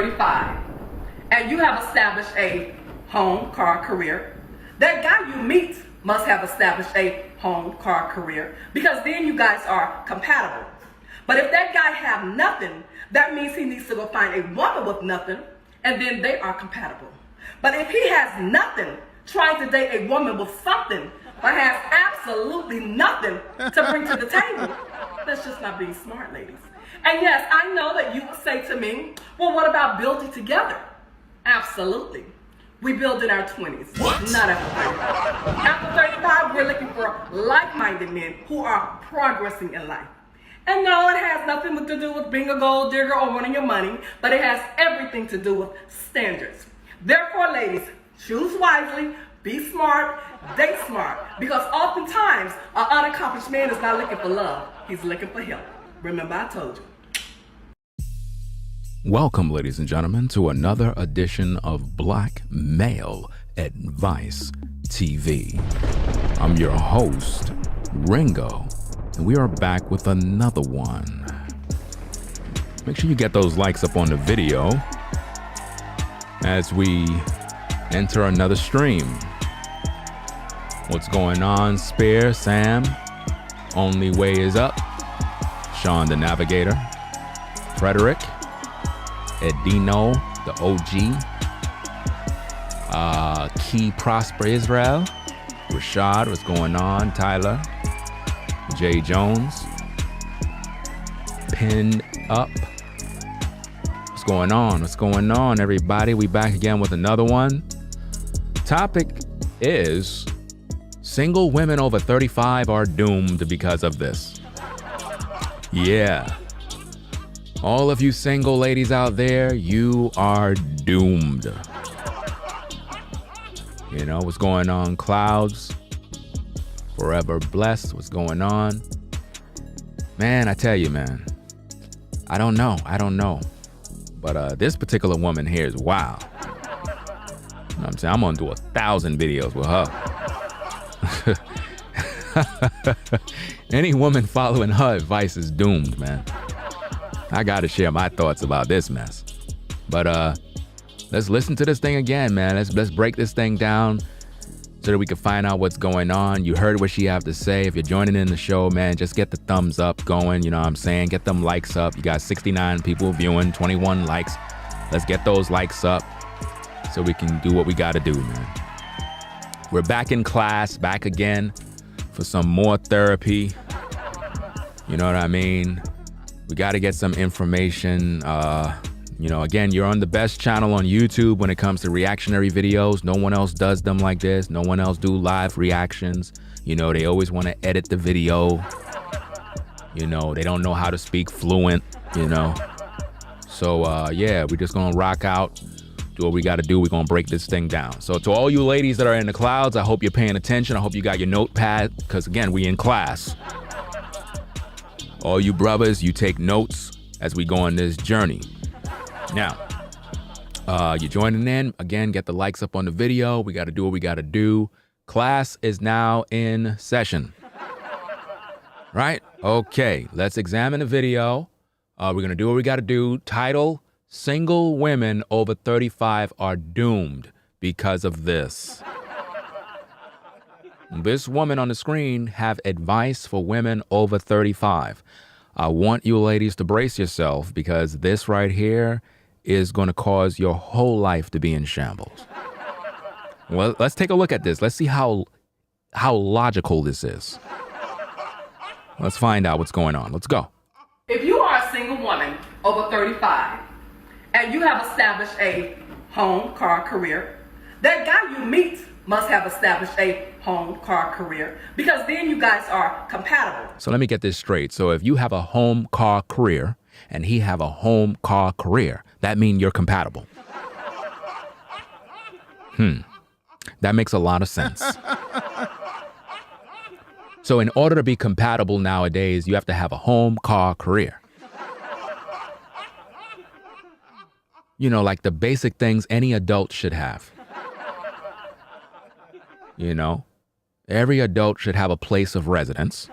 35 and you have established a home, car, career, that guy you meet must have established a home, car, career, because then you guys are compatible. But if that guy have nothing, that means he needs to go find a woman with nothing, and then they are compatible. But if he has nothing, trying to date a woman with something, but has absolutely nothing to bring to the table, that's just not being smart, ladies. And yes, I know that you will say to me, well, what about building together? Absolutely. We build in our 20s, not after 35. After 35, we're looking for like-minded men who are progressing in life. And no, it has nothing to do with being a gold digger or wanting your money, but it has everything to do with standards. Therefore, ladies, choose wisely, be smart, date smart, because oftentimes an unaccomplished man is not looking for love, he's looking for help. Remember, I told you. Welcome, ladies and gentlemen, to another edition of Black Male Advice TV. I'm your host, Ringo, and we are back with another one. Make sure you get those likes up on the video as we enter another stream. What's going on, Spear, Sam? Only Way is Up. Sean the Navigator. Frederick. Edino, the OG. Key Prosper Israel. Rashad, what's going on? Tyler. Jay Jones. Pin Up. What's going on? What's going on, everybody? We back again with another one. Topic is single women over 35 are doomed because of this. Yeah. All of you single ladies out there, you are doomed. You know, what's going on, Clouds? Forever Blessed, what's going on? Man, I tell you, man, I don't know. But this particular woman here is wow. You know what I'm saying? I'm gonna do 1,000 videos with her. Any woman following her advice is doomed, man. I gotta share my thoughts about this mess. But let's listen to this thing again, man. Let's break this thing down so that we can find out what's going on. You heard what she have to say. If you're joining in the show, man, just get the thumbs up going. You know what I'm saying? Get them likes up. You got 69 people viewing, 21 likes. Let's get those likes up so we can do what we gotta do, man. We're back in class, back again for some more therapy. You know what I mean? We got to get some information. You know, again, you're on the best channel on YouTube when it comes to reactionary videos. No one else does them like this. No one else do live reactions. You know, they always want to edit the video. You know, they don't know how to speak fluent, you know. So, yeah, we're just going to rock out, do what we got to do. We're going to break this thing down. So to all you ladies that are in the clouds, I hope you're paying attention. I hope you got your notepad because, again, we in class. All you brothers, you take notes as we go on this journey. Now, you're joining in. Again, get the likes up on the video. We got to do what we got to do. Class is now in session. Right? Okay, let's examine the video. We're going to do what we got to do. Title, Single Women Over 35 Are Doomed Because of This. This woman on the screen have advice for women over 35. I want you ladies to brace yourself because this right here is going to cause your whole life to be in shambles. Well, let's take a look at this. Let's see how logical this is. Let's find out what's going on. Let's go. If you are a single woman over 35 and you have established a home, car, career, that guy you meet must have established a home, car, career, because then you guys are compatible. So let me get this straight. So if you have a home, car, career, and he have a home, car, career, that means you're compatible. That makes a lot of sense. So in order to be compatible nowadays, you have to have a home, car, career. You know, like the basic things any adult should have. You know, every adult should have a place of residence,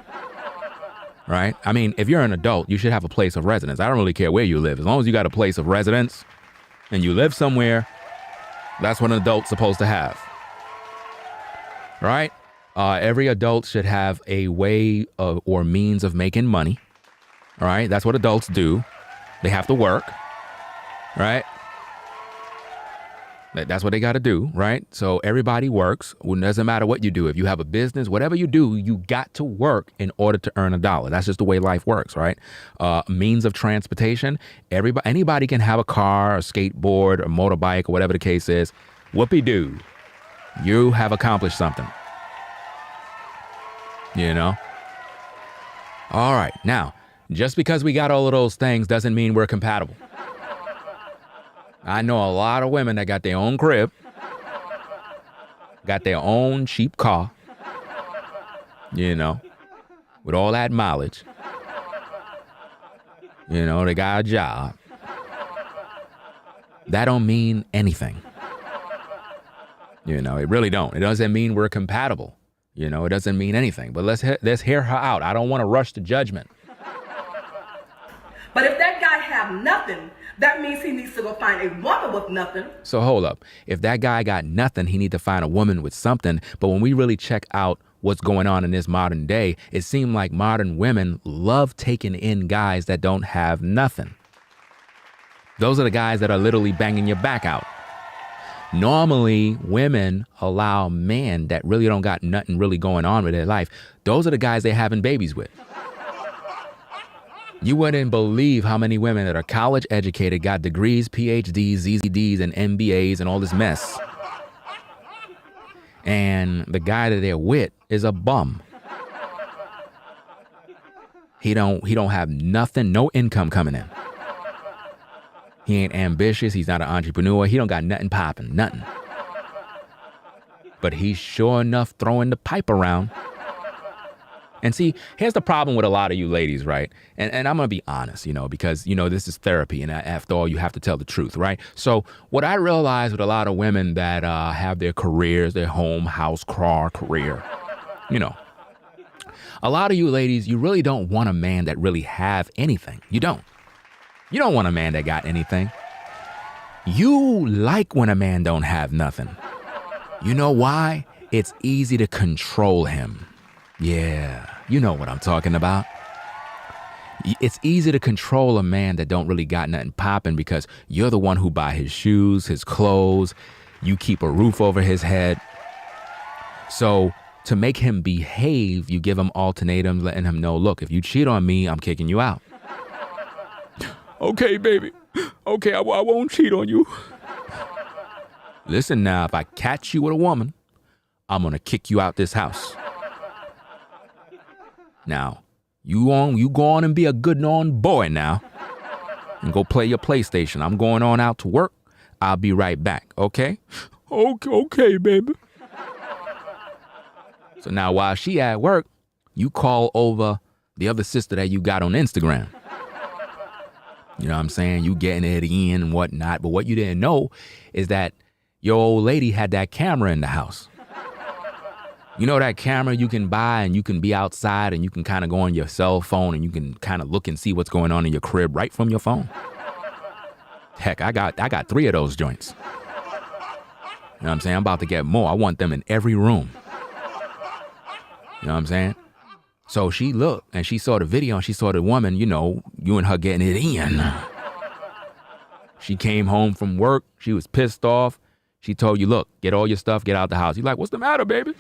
right? I mean, if you're an adult, you should have a place of residence. I don't really care where you live. As long as you got a place of residence, and you live somewhere, that's what an adult's supposed to have. Right? Every adult should have a way or means of making money. All right? That's what adults do. They have to work. Right? That's what they got to do, right? So everybody works. It doesn't matter what you do. If you have a business, whatever you do, you got to work in order to earn $1. That's just the way life works, right? Means of transportation. Anybody can have a car, a skateboard, a motorbike, or whatever the case is. Whoopee-doo. You have accomplished something. You know? All right. Now, just because we got all of those things doesn't mean we're compatible. I know a lot of women that got their own crib, got their own cheap car, you know, with all that mileage. You know, they got a job. That don't mean anything. You know, it really don't. It doesn't mean we're compatible. You know, it doesn't mean anything. But let's hear her out. I don't want to rush to judgment. But if that guy have nothing, that means he needs to go find a woman with nothing. So hold up. If that guy got nothing, he need to find a woman with something. But when we really check out what's going on in this modern day, it seems like modern women love taking in guys that don't have nothing. Those are the guys that are literally banging your back out. Normally, women allow men that really don't got nothing really going on with their life. Those are the guys they're having babies with. You wouldn't believe how many women that are college educated, got degrees, PhDs, ZZDs, and MBAs and all this mess. And the guy that they're with is a bum. He don't have nothing, no income coming in. He ain't ambitious. He's not an entrepreneur. He don't got nothing popping, nothing. But he's sure enough throwing the pipe around. And see, here's the problem with a lot of you ladies, right? And I'm going to be honest, you know, because, you know, this is therapy. And after all, you have to tell the truth, right? So what I realize with a lot of women that have their careers, their home, house, car, career, you know, a lot of you ladies, you really don't want a man that really have anything. You don't. You don't want a man that got anything. You like when a man don't have nothing. You know why? It's easy to control him. Yeah, you know what I'm talking about. It's easy to control a man that don't really got nothing popping because you're the one who buy his shoes, his clothes. You keep a roof over his head. So to make him behave, you give him ultimatums, letting him know, look, if you cheat on me, I'm kicking you out. Okay, baby. Okay, I won't cheat on you. Listen now, if I catch you with a woman, I'm going to kick you out this house. Now, you go on and be a good on boy now. And go play your PlayStation. I'm going on out to work. I'll be right back, okay? Okay, baby. So now while she at work, you call over the other sister that you got on Instagram. You know what I'm saying? You getting it in and whatnot. But what you didn't know is that your old lady had that camera in the house. You know that camera you can buy and you can be outside and you can kind of go on your cell phone and you can kind of look and see what's going on in your crib right from your phone. Heck, I got 3 of those joints. You know what I'm saying? I'm about to get more. I want them in every room. You know what I'm saying? So she looked and she saw the video and she saw the woman, you know, you and her getting it in. She came home from work. She was pissed off. She told you, look, get all your stuff, get out the house. You're like, what's the matter, baby?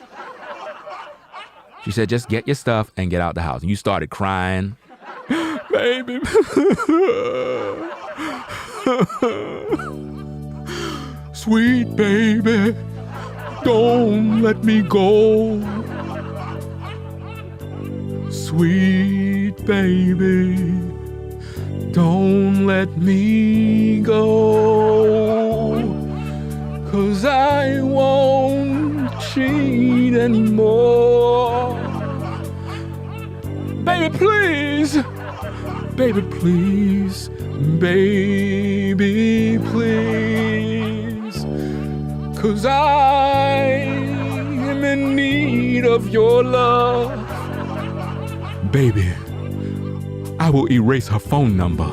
She said, just get your stuff and get out the house. And you started crying. Baby. Sweet baby, don't let me go. Sweet baby, don't let me go. 'Cause I won't cheat anymore. Baby, please. Baby, please. Baby, please. 'Cause I am in need of your love. Baby, I will erase her phone number.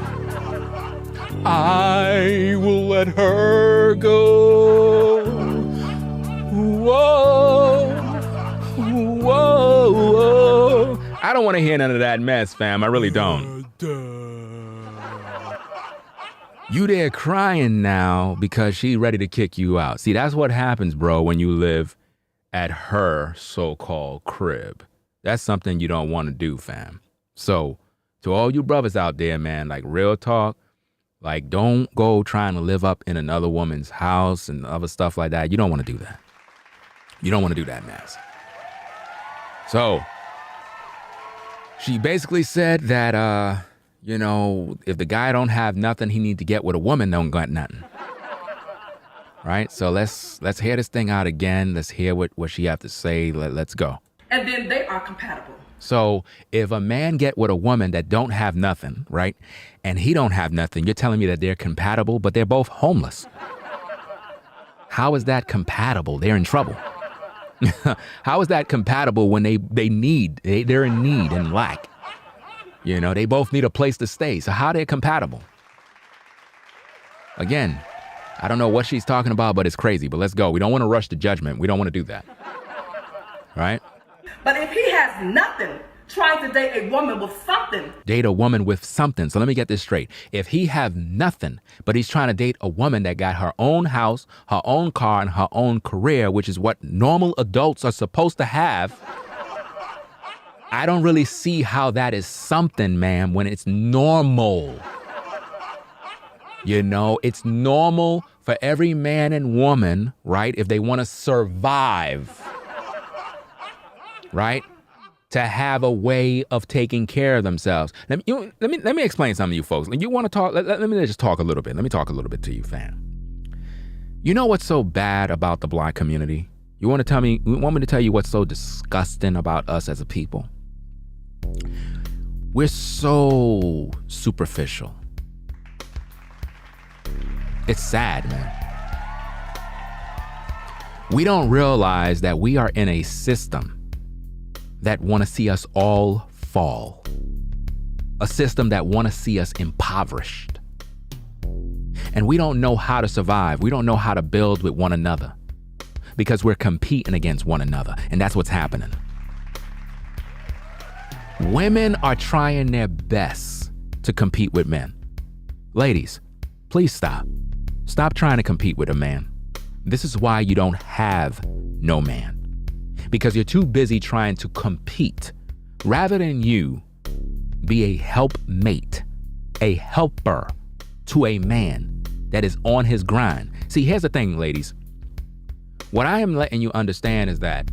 I will let her go. Whoa, whoa, whoa. I don't want to hear none of that mess, fam. I really don't. You there crying now because she ready to kick you out. See, that's what happens, bro, when you live at her so-called crib. That's something you don't want to do, fam. So to all you brothers out there, man, like real talk, like don't go trying to live up in another woman's house and other stuff like that. You don't want to do that. You don't want to do that mess. So she basically said that, if the guy don't have nothing, he need to get with a woman that don't got nothing. Right? So let's hear this thing out again. Let's hear what she have to say. Let's go. And then they are compatible. So if a man get with a woman that don't have nothing, right, and he don't have nothing, you're telling me that they're compatible, but they're both homeless. How is that compatible? They're in trouble. How is that compatible when they're in need and lack? They both need a place to stay. So how they're compatible? Again, I don't know what she's talking about, but it's crazy. But let's go. We don't want to rush to judgment. We don't want to do that. Right? But if he has nothing, trying to date a woman with something. Date a woman with something. So let me get this straight. If he have nothing, but he's trying to date a woman that got her own house, her own car, and her own career, which is what normal adults are supposed to have, I don't really see how that is something, man, when it's normal. It's normal for every man and woman, right, if they want to survive, right, to have a way of taking care of themselves. Let me explain something to you folks. You want to talk? Let me just talk a little bit. Let me talk a little bit to you, fam. You know what's so bad about the Black community? You want me to tell you what's so disgusting about us as a people? We're so superficial. It's sad, man. We don't realize that we are in a system that want to see us all fall. A system that want to see us impoverished. And we don't know how to survive. We don't know how to build with one another because we're competing against one another. And that's what's happening. Women are trying their best to compete with men. Ladies, please stop. Stop trying to compete with a man. This is why you don't have no man. Because you're too busy trying to compete rather than you be a helpmate, a helper to a man that is on his grind. See, here's the thing, ladies. What I am letting you understand is that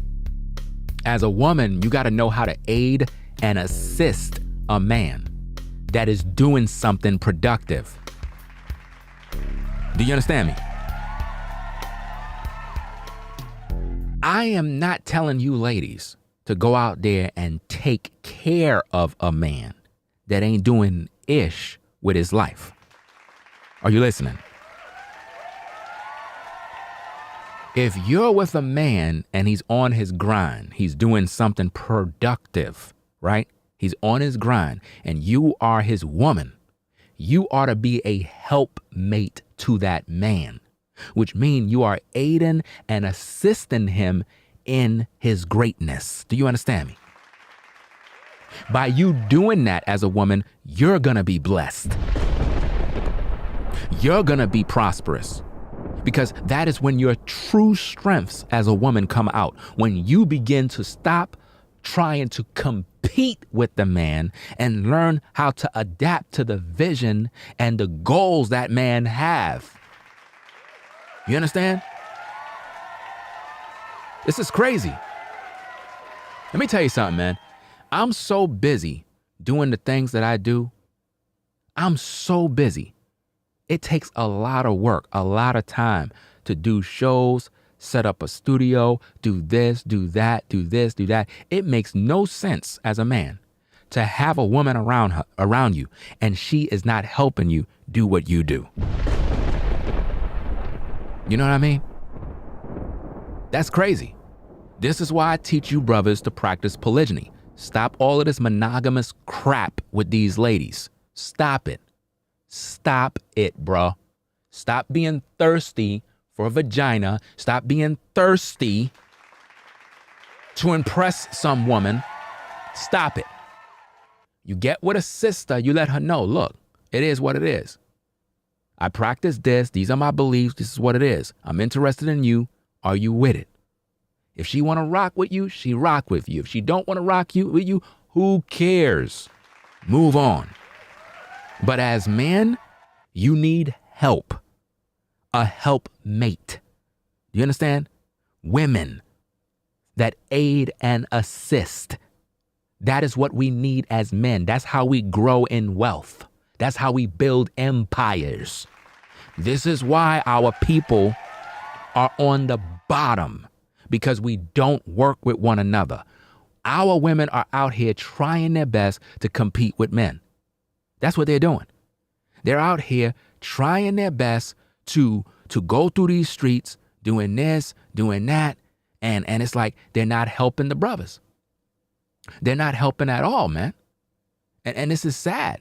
as a woman, you got to know how to aid and assist a man that is doing something productive. Do you understand me? I am not telling you ladies to go out there and take care of a man that ain't doing ish with his life. Are you listening? If you're with a man and he's on his grind, he's doing something productive, right? He's on his grind and you are his woman. You ought to be a helpmate to that man, which means you are aiding and assisting him in his greatness. Do you understand me? By you doing that as a woman, you're going to be blessed. You're going to be prosperous because that is when your true strengths as a woman come out. When you begin to stop trying to compete with the man and learn how to adapt to the vision and the goals that man have. You understand? This is crazy. Let me tell you something, man. I'm so busy doing the things that I do. I'm so busy. It takes a lot of work, a lot of time to do shows, set up a studio, do this, do that, do this, do that. It makes no sense as a man to have a woman around you and she is not helping you do what you do. You know what I mean? That's crazy. This is why I teach you brothers to practice polygyny. Stop all of this monogamous crap with these ladies. Stop it. Stop it, bro. Stop being thirsty for a vagina. Stop being thirsty to impress some woman. Stop it. You get with a sister, you let her know, look, it is what it is. I practice this. These are my beliefs. This is what it is. I'm interested in you. Are you with it? If she want to rock with you, she rock with you. If she don't want to rock with you, who cares? Move on. But as men, you need help. A helpmate. You understand? Women that aid and assist. That is what we need as men. That's how we grow in wealth. That's how we build empires. This is why our people are on the bottom, because we don't work with one another. Our women are out here trying their best to compete with men. That's what they're doing. They're out here trying their best to go through these streets, doing this, doing that, and it's like they're not helping the brothers. They're not helping at all, man. And this is sad.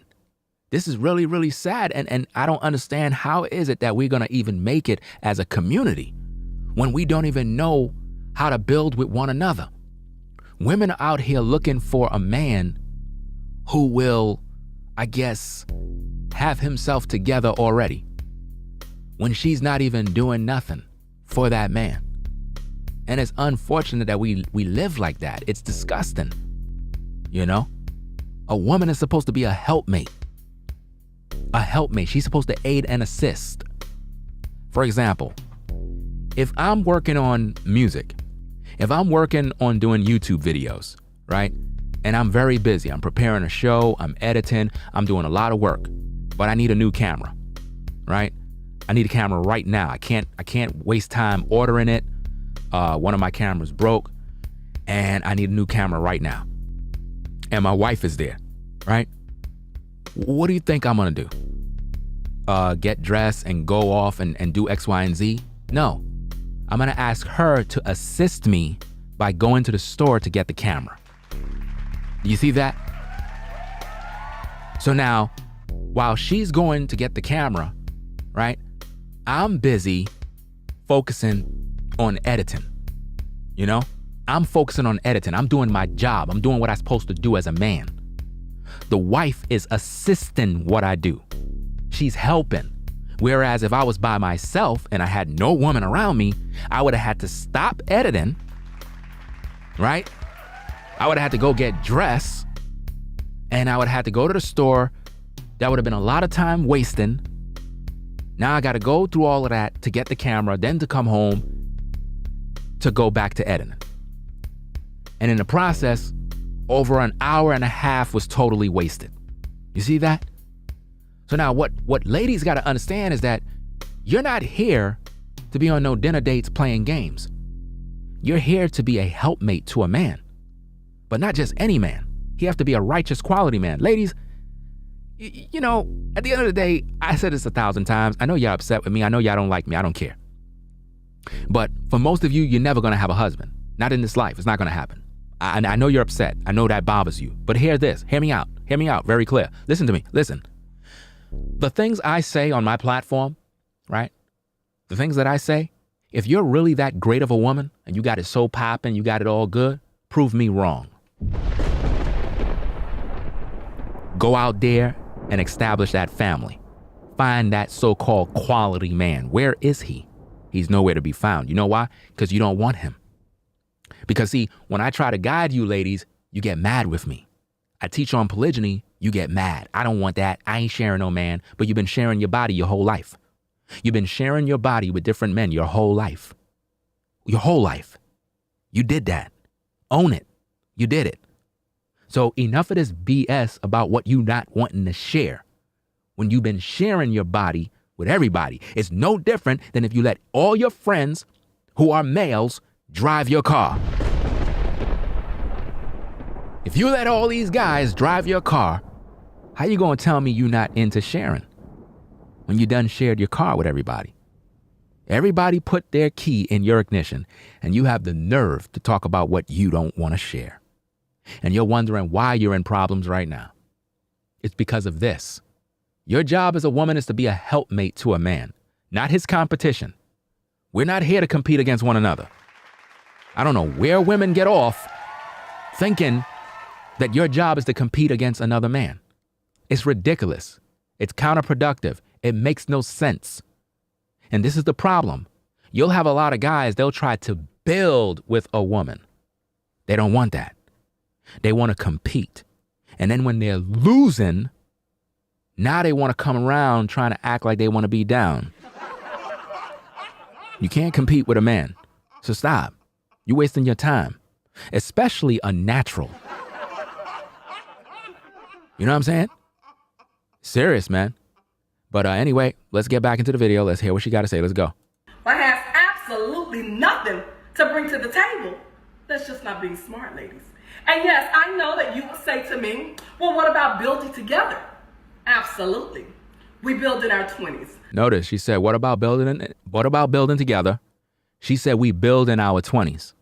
This is really, really sad. And I don't understand, how is it that we're going to even make it as a community when we don't even know how to build with one another? Women are out here looking for a man who will, I guess, have himself together already, when she's not even doing nothing for that man. And it's unfortunate that we live like that. It's disgusting. You know, a woman is supposed to be a helpmate. A helpmate. She's supposed to aid and assist. For example, if I'm working on music, if I'm working on doing YouTube videos, right? And I'm very busy. I'm preparing a show, I'm editing, I'm doing a lot of work, but I need a new camera, right? I need a camera right now. I can't waste time ordering it. One of my cameras broke and I need a new camera right now. And my wife is there, right? What do you think I'm gonna do? Get dressed and go off and do X, Y, and Z? No, I'm gonna ask her to assist me by going to the store to get the camera. You see that? So now, while she's going to get the camera, right? I'm busy focusing on editing, you know? I'm focusing on editing. I'm doing my job. I'm doing what I'm supposed to do as a man. The wife is assisting what I do. She's helping. Whereas if I was by myself and I had no woman around me, I would have had to stop editing, right? I would have had to go get dressed and I would have had to go to the store. That would have been a lot of time wasting. Now I got to go through all of that to get the camera, then to come home to go back to editing. And in the process, over an hour and a half was totally wasted. You see that? So now what ladies got to understand is that you're not here to be on no dinner dates playing games. You're here to be a helpmate to a man, but not just any man. He has to be a righteous quality man. Ladies, you know, at the end of the day, I said this 1,000 times. I know y'all upset with me. I know y'all don't like me. I don't care. But for most of you, you're never going to have a husband. Not in this life. It's not going to happen. I know you're upset. I know that bothers you. But hear this. Hear me out. Hear me out very clear. Listen to me. Listen. The things I say on my platform, right? The things that I say, if you're really that great of a woman and you got it so popping, you got it all good, prove me wrong. Go out there and establish that family. Find that so-called quality man. Where is he? He's nowhere to be found. You know why? Because you don't want him. Because see, when I try to guide you ladies, you get mad with me. I teach on polygyny, you get mad. I don't want that. I ain't sharing no man. But you've been sharing your body your whole life. You've been sharing your body with different men your whole life. Your whole life. You did that. Own it. You did it. So enough of this BS about what you not wanting to share. When you've been sharing your body with everybody, it's no different than if you let all your friends who are males drive your car. If you let all these guys drive your car, how you gonna tell me you not into sharing when you done shared your car with everybody? Everybody put their key in your ignition and you have the nerve to talk about what you don't want to share. And you're wondering why you're in problems right now. It's because of this. Your job as a woman is to be a helpmate to a man, not his competition. We're not here to compete against one another. I don't know where women get off thinking that your job is to compete against another man. It's ridiculous. It's counterproductive. It makes no sense. And this is the problem. You'll have a lot of guys, they'll try to build with a woman. They don't want that. They want to compete. And then when they're losing, now they want to come around trying to act like they want to be down. You can't compete with a man. So stop. You're wasting your time, especially a natural. You know what I'm saying? Serious, man. But anyway, let's get back into the video. Let's hear what she got to say. Let's go. I have absolutely nothing to bring to the table. That's just not being smart, ladies. And yes, I know that you would say to me, well, what about building together? Absolutely. We build in our 20s. Notice she said, what about building together? She said, we build in our 20s.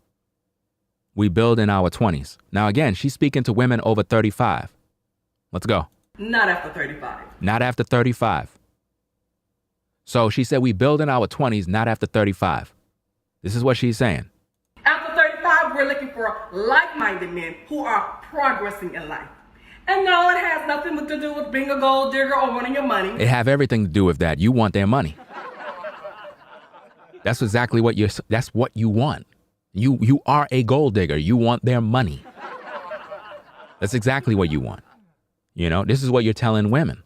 We build in our 20s. Now, again, she's speaking to women over 35. Let's go. Not after 35. Not after 35. So she said, we build in our 20s, not after 35. This is what she's saying. After 35, we're looking for like-minded men who are progressing in life. And no, it has nothing to do with being a gold digger or wanting your money. It have everything to do with that. You want their money. That's exactly what that's what you want. You are a gold digger. You want their money. That's exactly what you want. You know, this is what you're telling women.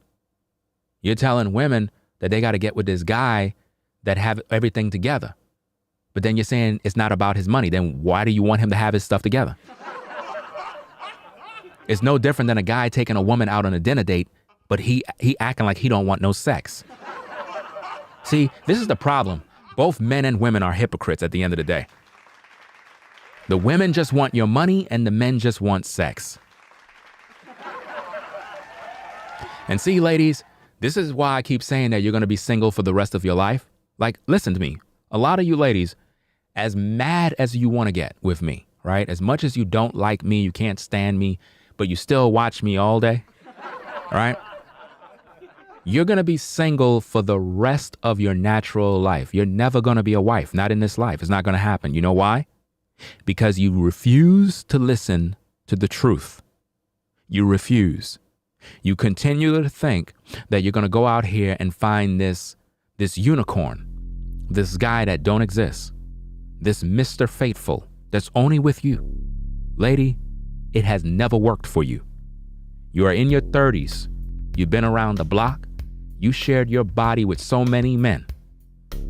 You're telling women that they got to get with this guy that have everything together. But then you're saying it's not about his money. Then why do you want him to have his stuff together? It's no different than a guy taking a woman out on a dinner date, but he acting like he don't want no sex. See, this is the problem. Both men and women are hypocrites at the end of the day. The women just want your money and the men just want sex. And see, ladies, this is why I keep saying that you're going to be single for the rest of your life. Like, listen to me. A lot of you ladies, as mad as you want to get with me, right? As much as you don't like me, you can't stand me, but you still watch me all day, right? You're going to be single for the rest of your natural life. You're never going to be a wife, not in this life. It's not going to happen. You know why? Because you refuse to listen to the truth. You refuse. You continue to think that you're going to go out here and find this unicorn, this guy that don't exist, this Mr. Faithful that's only with you. Lady, it has never worked for you. You are in your 30s. You've been around the block. You shared your body with so many men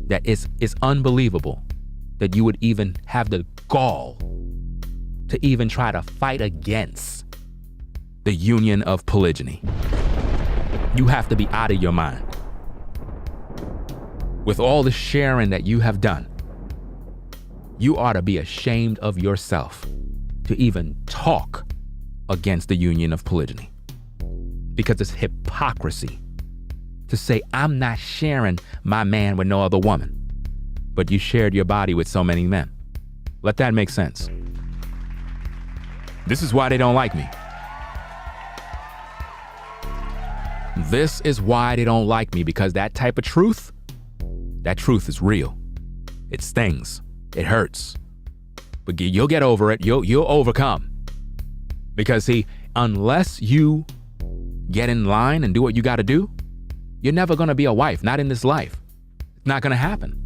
that it's unbelievable that you would even have the gall to even try to fight against the union of polygyny. You have to be out of your mind. With all the sharing that you have done, you ought to be ashamed of yourself to even talk against the union of polygyny. Because it's hypocrisy to say, I'm not sharing my man with no other woman, but you shared your body with so many men. Let that make sense. This is why they don't like me. This is why they don't like me, because that type of truth, that truth is real. It stings. It hurts. But you'll get over it. You'll overcome. Because see, unless you get in line and do what you got to do, you're never going to be a wife, not in this life. It's not going to happen.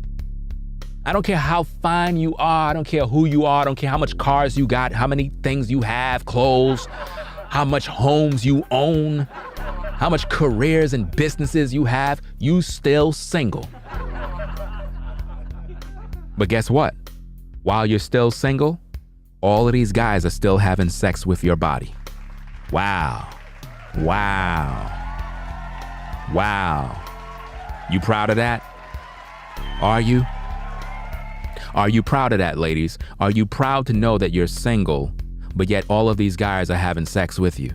I don't care how fine you are. I don't care who you are. I don't care how much cars you got, how many things you have, clothes, how much homes you own, how much careers and businesses you have. You still single. But guess what? While you're still single, all of these guys are still having sex with your body. Wow. Wow. Wow. You proud of that? Are you? Are you proud of that, ladies? Are you proud to know that you're single, but yet all of these guys are having sex with you?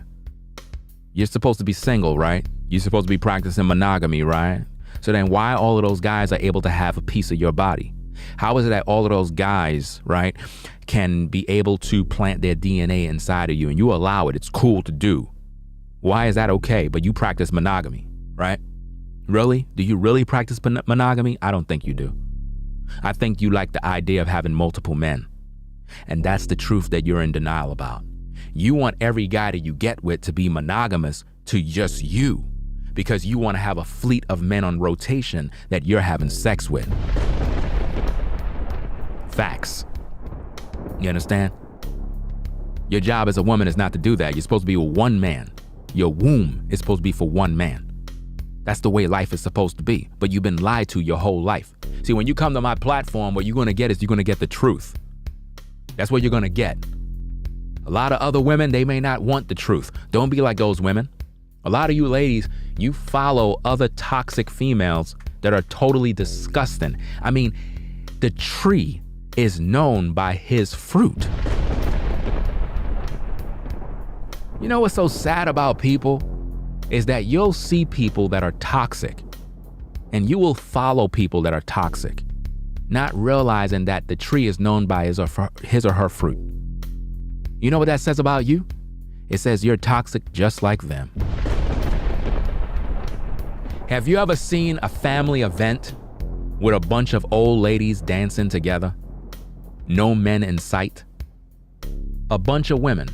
You're supposed to be single, right? You're supposed to be practicing monogamy, right? So then why all of those guys are able to have a piece of your body? How is it that all of those guys, right, can be able to plant their DNA inside of you and you allow it? It's cool to do. Why is that okay, but you practice monogamy? right? Really? Do you really practice monogamy? I don't think you do. I think you like the idea of having multiple men. And that's the truth that you're in denial about. You want every guy that you get with to be monogamous to just you, because you want to have a fleet of men on rotation that you're having sex with. Facts. You understand? Your job as a woman is not to do that. You're supposed to be with one man. Your womb is supposed to be for one man. That's the way life is supposed to be. But you've been lied to your whole life. See, when you come to my platform, what you're going to get is you're going to get the truth. That's what you're going to get. A lot of other women, they may not want the truth. Don't be like those women. A lot of you ladies, you follow other toxic females that are totally disgusting. I mean, the tree is known by his fruit. You know what's so sad about people is that you'll see people that are toxic and you will follow people that are toxic, not realizing that the tree is known by his or her fruit. You know what that says about you? It says you're toxic just like them. Have you ever seen a family event with a bunch of old ladies dancing together? No men in sight? A bunch of women,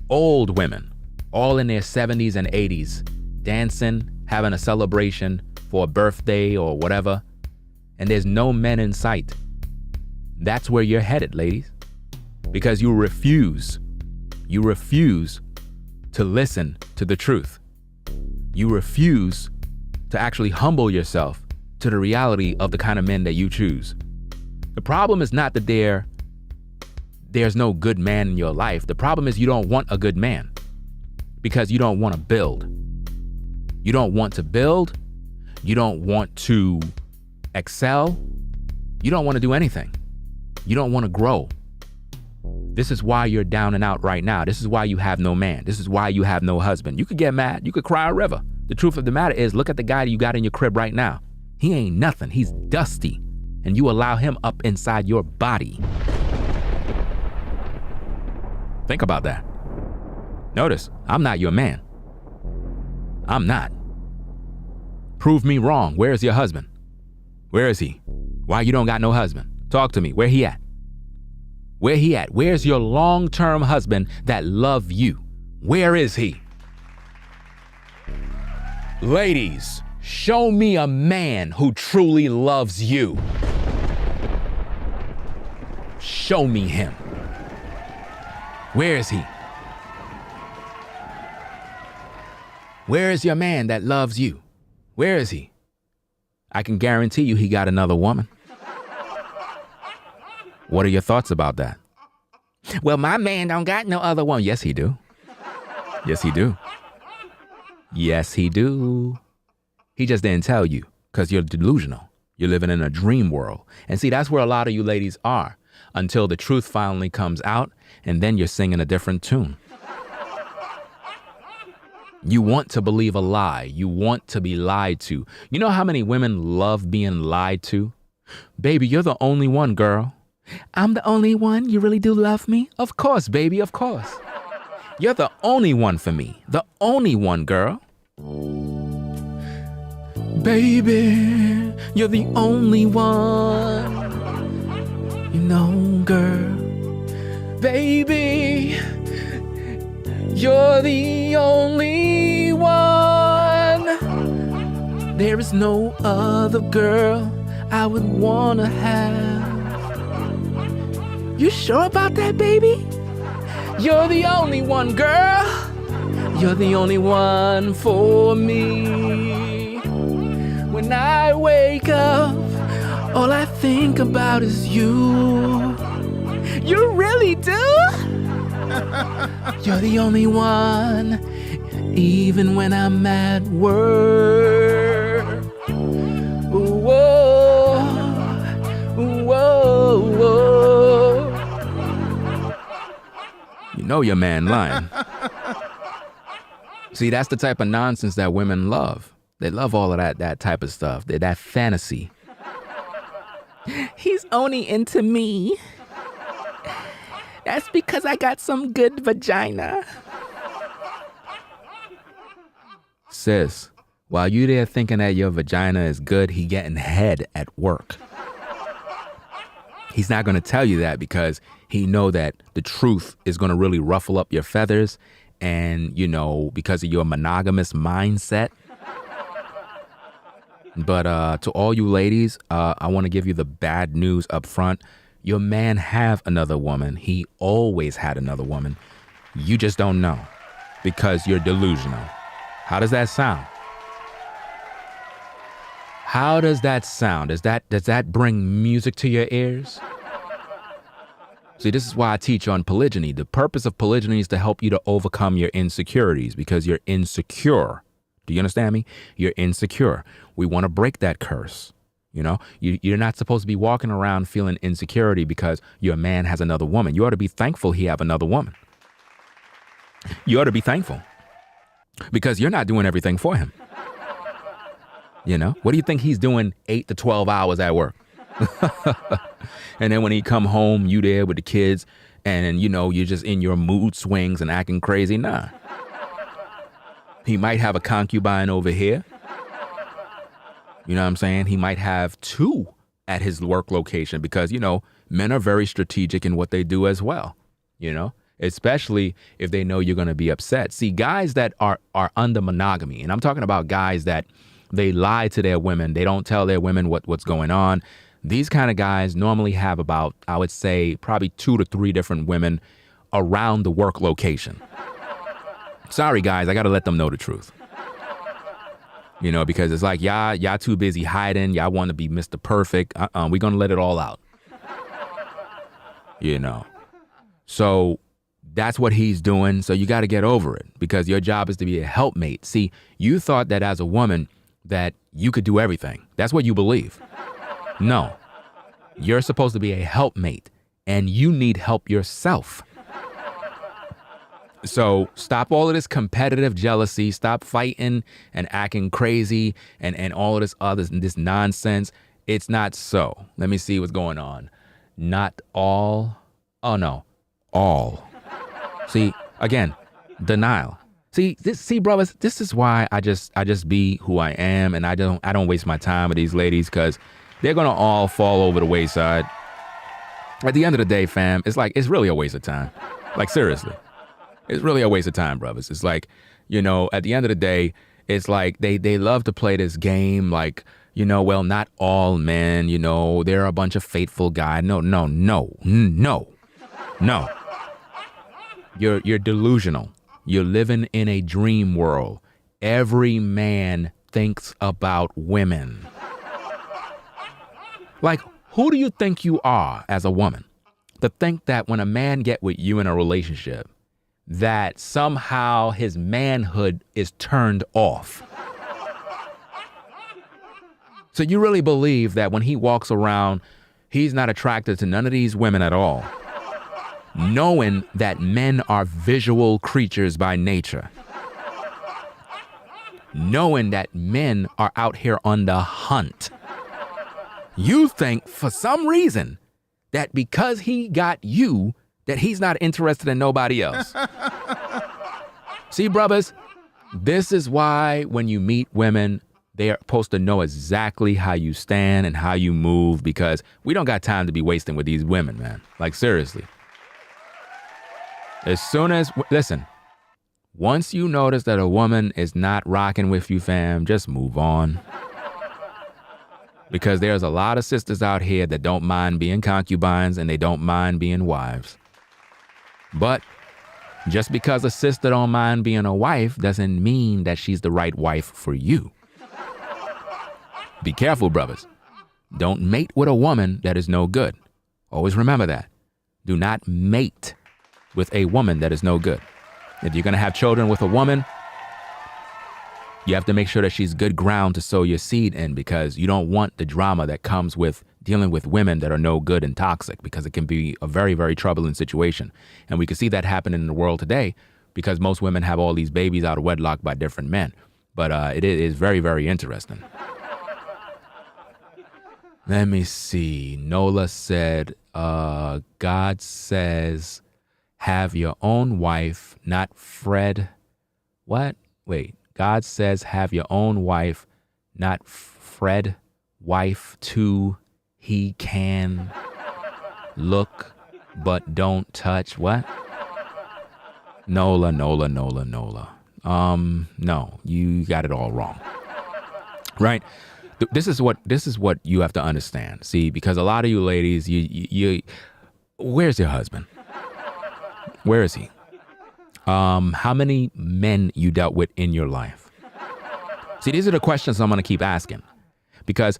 old women, all in their 70s and 80s, dancing, having a celebration for a birthday or whatever, and there's no men in sight. That's where you're headed, ladies, because you refuse to listen to the truth. You refuse to actually humble yourself to the reality of the kind of men that you choose. The problem is not that there's no good man in your life. The problem is you don't want a good man because you don't want to build. You don't want to build. You don't want to excel. You don't want to do anything. You don't want to grow. This is why you're down and out right now. This is why you have no man. This is why you have no husband. You could get mad. You could cry a river. The truth of the matter is, look at the guy that you got in your crib right now. He ain't nothing. He's dusty. And you allow him up inside your body. Think about that. Notice, I'm not your man. I'm not. Prove me wrong. Where is your husband? Where is he? Why you don't got no husband? Talk to me. Where he at? Where he at? Where's your long-term husband that love you? Where is he? Ladies, show me a man who truly loves you. Show me him. Where is he? Where is your man that loves you? Where is he? I can guarantee you he got another woman. What are your thoughts about that? Well, my man don't got no other one. Yes, he do. Yes, he do. Yes, he do. He just didn't tell you because you're delusional. You're living in a dream world. And see, that's where a lot of you ladies are until the truth finally comes out and then you're singing a different tune. You want to believe a lie. You want to be lied to. You know how many women love being lied to? Baby, you're the only one, girl. I'm the only one? You really do love me? Of course, baby, of course. You're the only one for me. The only one, girl. Baby, you're the only one. You know, girl. Baby, you're the only one. There is no other girl I would wanna have. You sure about that, baby? You're the only one, girl. You're the only one for me. When I wake up, all I think about is you. You really do? You're the only one, even when I'm at work. Whoa, whoa, whoa. You know your man lying. See, that's the type of nonsense that women love. They love all of that type of stuff. That fantasy. He's only into me. That's because I got some good vagina. Sis, While you there thinking that your vagina is good, he getting head at work. He's not going to tell you that because he know that the truth is going to really ruffle up your feathers. And, you know, because of your monogamous mindset. But to all you ladies, I want to give you the bad news up front. Your man have another woman. He always had another woman. You just don't know because you're delusional. How does that sound? How does that sound? Does that bring music to your ears? See, this is why I teach on polygyny. The purpose of polygyny is to help you to overcome your insecurities because you're insecure. Do you understand me? You're insecure. We want to break that curse. You know, you're not supposed to be walking around feeling insecurity because your man has another woman. You ought to be thankful he have another woman. You ought to be thankful because you're not doing everything for him. You know, what do you think he's doing 8 to 12 hours at work? And then when he come home, you there with the kids and, you know, you're just in your mood swings and acting crazy. Nah. He might have a concubine over here. You know what I'm saying? He might have 2 at his work location because, you know, men are very strategic in what they do as well, you know, especially if they know you're going to be upset. See, guys that are under monogamy, and I'm talking about guys that they lie to their women. They don't tell their women what's going on. These kind of guys normally have about, I would say, probably 2 to 3 different women around the work location. Sorry, guys, I got to let them know the truth. You know, because it's like, y'all too busy hiding. Y'all want to be Mr. Perfect. We're going to let it all out. You know. So that's what he's doing. So you got to get over it because your job is to be a helpmate. See, you thought that as a woman that you could do everything. That's what you believe. No, you're supposed to be a helpmate and you need help yourself. So stop all of this competitive jealousy. Stop fighting and acting crazy and all of this nonsense. It's not so. Let me see what's going on. Not all. Oh, no. All. See, again, denial. See, brothers, this is why I just be who I am and I don't waste my time with these ladies because they're going to all fall over the wayside. At the end of the day, fam, it's really a waste of time. Like, seriously. It's really a waste of time, brothers. It's like, you know, at the end of the day, it's like they love to play this game like, you know, well, not all men, you know, there are a bunch of faithful guys. No. You're delusional. You're living in a dream world. Every man thinks about women. Like, who do you think you are as a woman to think that when a man get with you in a relationship, that somehow his manhood is turned off? So you really believe that when he walks around, he's not attracted to none of these women at all, knowing that men are visual creatures by nature, knowing that men are out here on the hunt. You think for some reason that because he got you, that he's not interested in nobody else. See, brothers, this is why when you meet women, they are supposed to know exactly how you stand and how you move because we don't got time to be wasting with these women, man. Like, seriously. Listen, once you notice that a woman is not rocking with you, fam, just move on. Because there's a lot of sisters out here that don't mind being concubines and they don't mind being wives. But just because a sister don't mind being a wife doesn't mean that she's the right wife for you. Be careful, brothers. Don't mate with a woman that is no good. Always remember that. Do not mate with a woman that is no good. If you're going to have children with a woman, you have to make sure that she's good ground to sow your seed in because you don't want the drama that comes with dealing with women that are no good and toxic because it can be a very, very troubling situation. And we can see that happening in the world today because most women have all these babies out of wedlock by different men. But it is very, very interesting. Let me see. Nola said, God says, have your own wife, not Fred. What? Wait. God says have your own wife, not Fred wife too. He can look but don't touch. What? Nola. No, you got it all wrong. Right? This is what you have to understand. See, because a lot of you ladies, you where's your husband? Where is he? How many men you dealt with in your life? See, these are the questions I'm going to keep asking. Because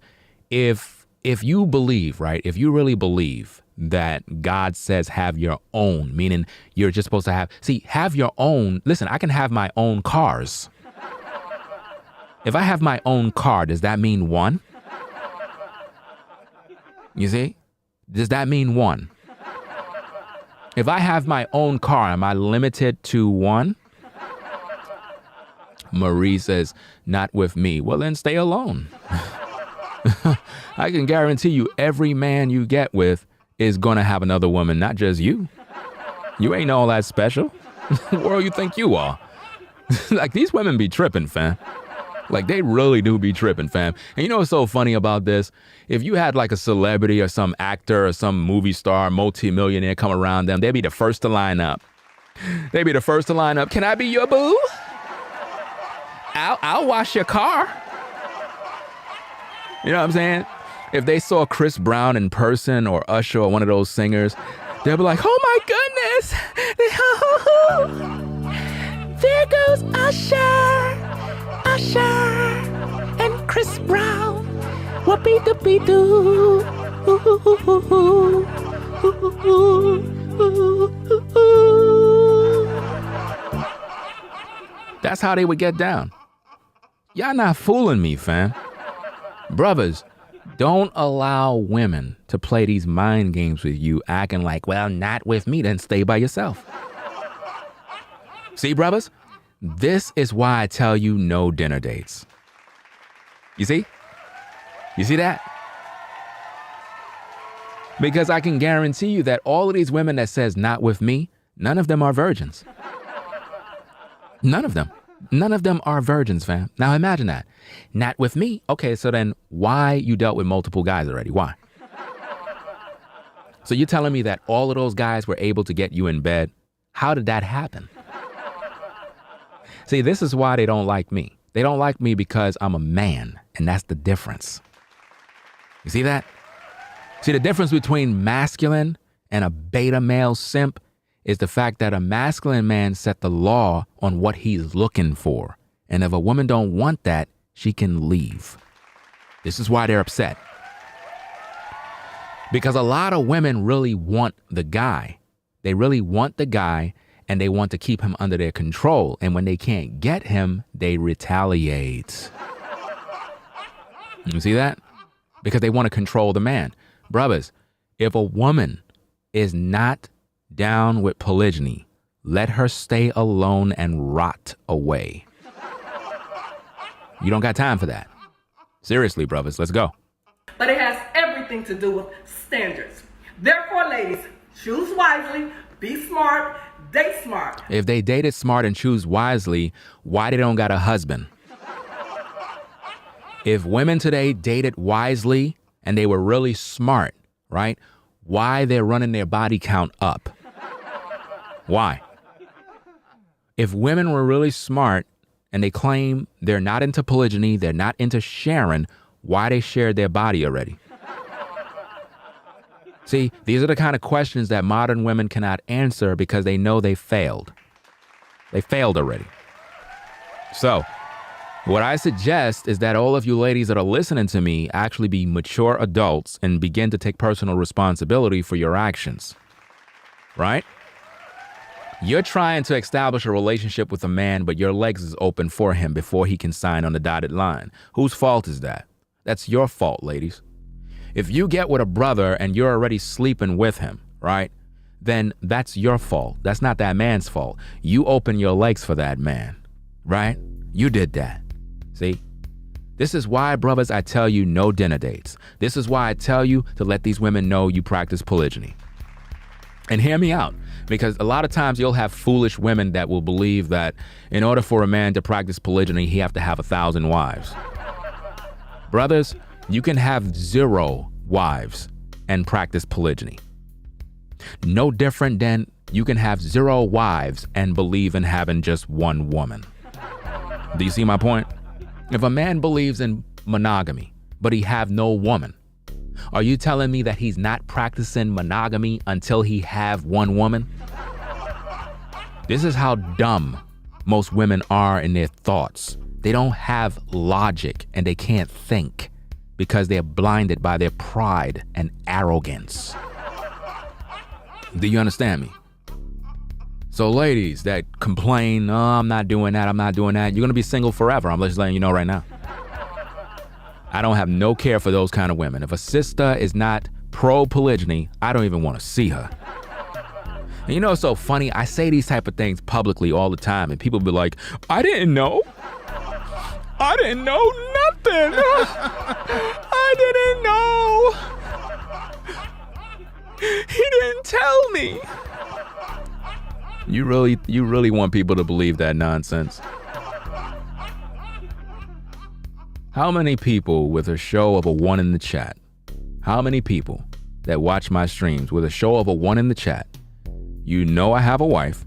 if you believe, right, if you really believe that God says have your own, meaning you're just supposed to have your own. Listen, I can have my own cars. If I have my own car, does that mean one? You see? Does that mean one? If I have my own car, am I limited to one? Marie says, not with me. Well, then stay alone. I can guarantee you every man you get with is going to have another woman, not just you. You ain't all that special. What world you think you are? Like, these women be tripping, fam. Like, they really do be tripping, fam. And you know what's so funny about this? If you had like a celebrity or some actor or some movie star, multi-millionaire come around them, they'd be the first to line up. They'd be the first to line up. Can I be your boo? I'll wash your car. You know what I'm saying? If they saw Chris Brown in person or Usher or one of those singers, they'll be like, oh my goodness. There goes Usher and Chris Brown. Whoopee-doopee-doo. That's how they would get down. Y'all not fooling me, fam. Brothers, don't allow women to play these mind games with you, acting like, well, not with me, then stay by yourself. See, brothers, this is why I tell you no dinner dates. You see? You see that? Because I can guarantee you that all of these women that says not with me, none of them are virgins. None of them. None of them are virgins, fam. Now imagine that. Not with me. Okay, so then why you dealt with multiple guys already? Why? So you're telling me that all of those guys were able to get you in bed? How did that happen? See, this is why they don't like me. They don't like me because I'm a man, and that's the difference. You see that? See, the difference between masculine and a beta male simp is the fact that a masculine man set the law on what he's looking for. And if a woman don't want that, she can leave. This is why they're upset. Because a lot of women really want the guy. They really want the guy, and they want to keep him under their control. And when they can't get him, they retaliate. You see that? Because they want to control the man. Brothers, if a woman is not down with polygyny, let her stay alone and rot away. You don't got time for that. Seriously, brothers, let's go. But it has everything to do with standards. Therefore, ladies, choose wisely, be smart, date smart. If they dated smart and choose wisely, why they don't got a husband? If women today dated wisely and they were really smart, right? Why they're running their body count up? Why? If women were really smart and they claim they're not into polygyny, they're not into sharing, why they shared their body already? See, these are the kind of questions that modern women cannot answer because they know they failed. They failed already. So, what I suggest is that all of you ladies that are listening to me actually be mature adults and begin to take personal responsibility for your actions. Right? You're trying to establish a relationship with a man, but your legs is open for him before he can sign on the dotted line. Whose fault is that? That's your fault, ladies. If you get with a brother and you're already sleeping with him, right? Then that's your fault. That's not that man's fault. You open your legs for that man, right? You did that. See? This is why, brothers, I tell you no dinner dates. This is why I tell you to let these women know you practice polygyny. And hear me out, because a lot of times you'll have foolish women that will believe that in order for a man to practice polygyny, he have to have 1,000 wives. Brothers, you can have 0 wives and practice polygyny. No different than you can have 0 wives and believe in having just one woman. Do you see my point? If a man believes in monogamy, but he have no woman, are you telling me that he's not practicing monogamy until he have one woman? This is how dumb most women are in their thoughts. They don't have logic and they can't think because they're blinded by their pride and arrogance. Do you understand me? So ladies that complain, oh, I'm not doing that, you're going to be single forever. I'm just letting you know right now. I don't have no care for those kind of women. If a sister is not pro-polygyny, I don't even want to see her. And you know what's so funny? I say these type of things publicly all the time, and people be like, I didn't know. I didn't know nothing. I didn't know. He didn't tell me. You really want people to believe that nonsense? How many people with a show of a 1 in the chat? How many people that watch my streams with a show of a 1 in the chat? You know I have a wife,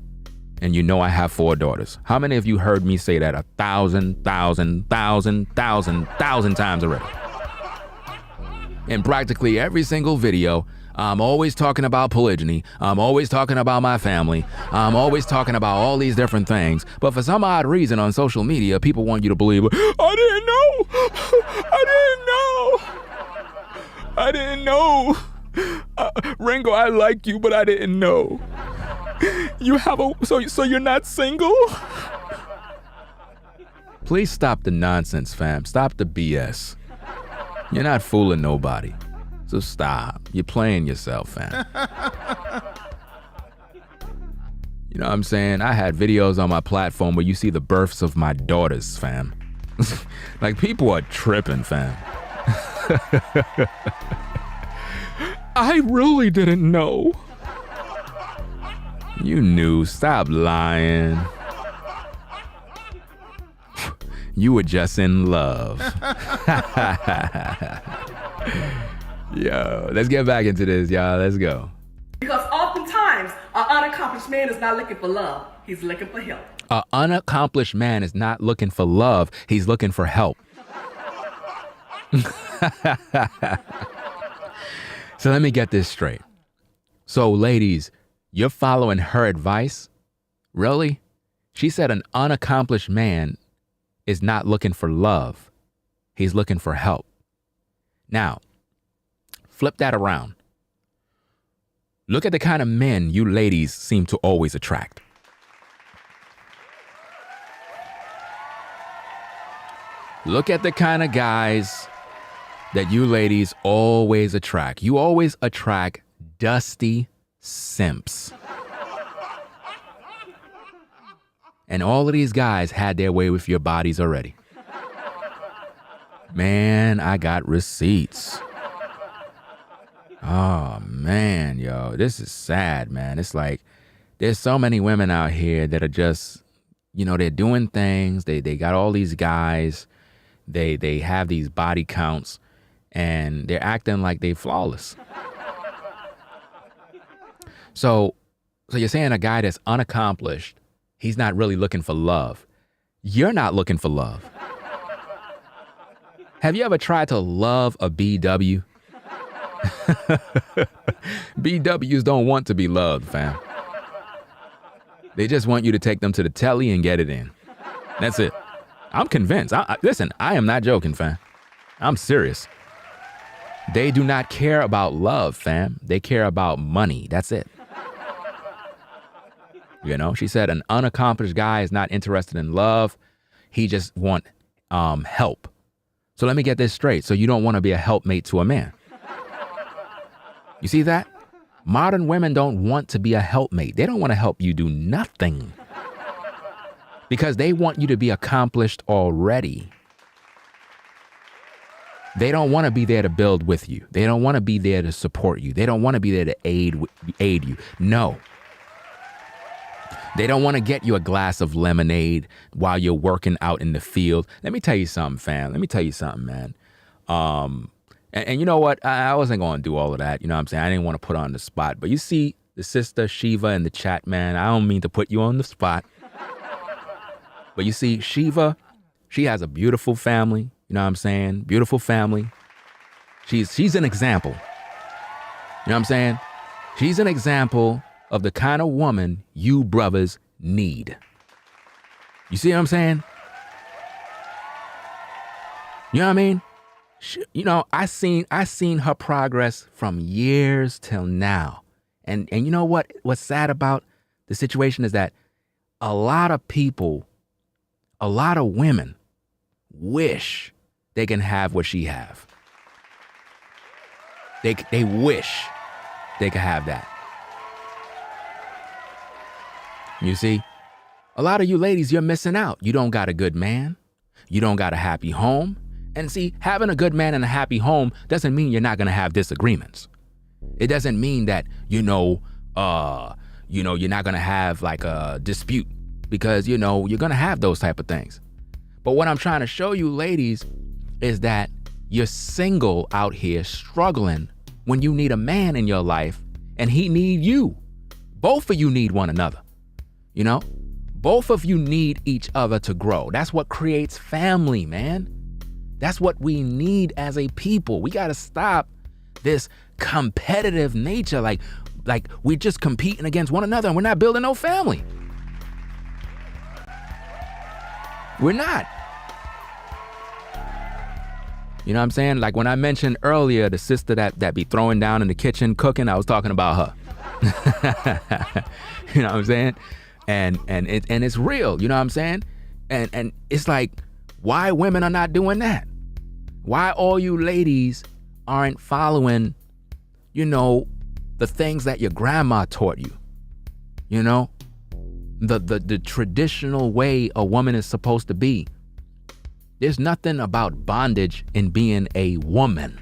and you know I have 4 daughters. How many of you heard me say that 1,000 times already? In practically every single video, I'm always talking about polygyny. I'm always talking about my family. I'm always talking about all these different things. But for some odd reason on social media, people want you to believe, I didn't know. I didn't know. Ringo, I like you, but I didn't know. You have so you're not single? Please stop the nonsense, fam. Stop the BS. You're not fooling nobody. So stop. You're playing yourself, fam. You know what I'm saying? I had videos on my platform where you see the births of my daughters, fam. Like, people are tripping, fam. I really didn't know. You knew. Stop lying. You were just in love. Yo, let's get back into this, y'all. Let's go. Because oftentimes, an unaccomplished man is not looking for love. He's looking for help. An unaccomplished man is not looking for love. He's looking for help. So let me get this straight. So ladies, you're following her advice? Really? She said an unaccomplished man is not looking for love. He's looking for help. Now, flip that around. Look at the kind of men you ladies seem to always attract. Look at the kind of guys that you ladies always attract. You always attract dusty simps. And all of these guys had their way with your bodies already. Man, I got receipts. Oh, man, yo, this is sad, man. It's like there's so many women out here that are just, you know, they're doing things. They got all these guys. They have these body counts, and they're acting like they flawless. So you're saying a guy that's unaccomplished, he's not really looking for love. You're not looking for love. Have you ever tried to love a BW? BWs don't want to be loved, fam. They just want you to take them to the telly and get it in. That's it. I'm convinced. Listen, I am not joking, fam. I'm serious. They do not care about love, fam. They care about money. That's it. You know, she said an unaccomplished guy is not interested in love. He just want help. So let me get this straight. So you don't want to be a helpmate to a man. You see that? Modern women don't want to be a helpmate. They don't want to help you do nothing. Because they want you to be accomplished already. They don't want to be there to build with you. They don't want to be there to support you. They don't want to be there to aid you. No. They don't want to get you a glass of lemonade while you're working out in the field. Let me tell you something, fam. Let me tell you something, man. And you know what? I wasn't going to do all of that. You know what I'm saying? I didn't want to put her on the spot. But you see the sister Shiva in the chat, man. I don't mean to put you on the spot. But you see, Shiva, she has a beautiful family. You know what I'm saying? Beautiful family. She's an example. You know what I'm saying? She's an example of the kind of woman you brothers need. You see what I'm saying? You know what I mean? You know, I seen her progress from years till now. And you know what's sad about the situation is that a lot of people, a lot of women wish they can have what she have. They wish they could have that. You see, a lot of you ladies, you're missing out. You don't got a good man. You don't got a happy home. And see, having a good man and a happy home doesn't mean you're not going to have disagreements. It doesn't mean that, you're not going to have like a dispute because, you're going to have those type of things. But what I'm trying to show you ladies is that you're single out here struggling when you need a man in your life and he need you. Both of you need one another. You know, both of you need each other to grow. That's what creates family, man. That's what we need as a people. We got to stop this competitive nature. Like we're just competing against one another and we're not building no family. We're not. You know what I'm saying? Like when I mentioned earlier, the sister that be throwing down in the kitchen cooking, I was talking about her. You know what I'm saying? And it's real, you know what I'm saying? And it's like, why women are not doing that? Why all you ladies aren't following, the things that your grandma taught you? You know? The traditional way a woman is supposed to be. There's nothing about bondage in being a woman.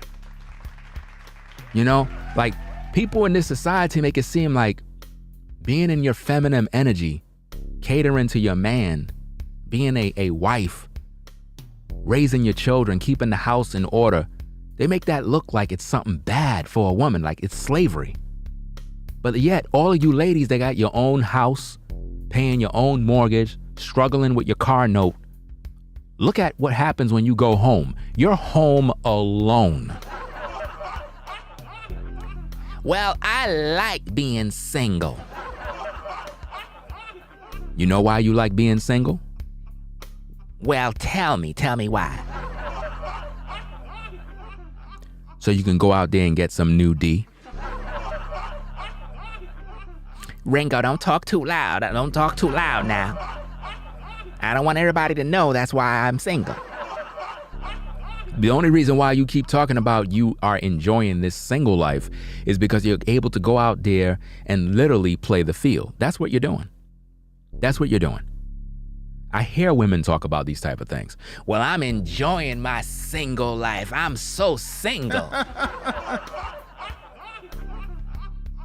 You know? Like, people in this society make it seem like being in your feminine energy, catering to your man, being a wife, raising your children, keeping the house in order, they make that look like it's something bad for a woman, like it's slavery. But yet, all of you ladies, they got your own house, paying your own mortgage, struggling with your car note. Look at what happens when you go home. You're home alone. Well, I like being single. You know why you like being single? Well, tell me why. So you can go out there and get some new D. Ringo, don't talk too loud. Don't talk too loud now. I don't want everybody to know that's why I'm single. The only reason why you keep talking about you are enjoying this single life is because you're able to go out there and literally play the field. That's what you're doing. That's what you're doing. I hear women talk about these type of things. Well, I'm enjoying my single life. I'm so single.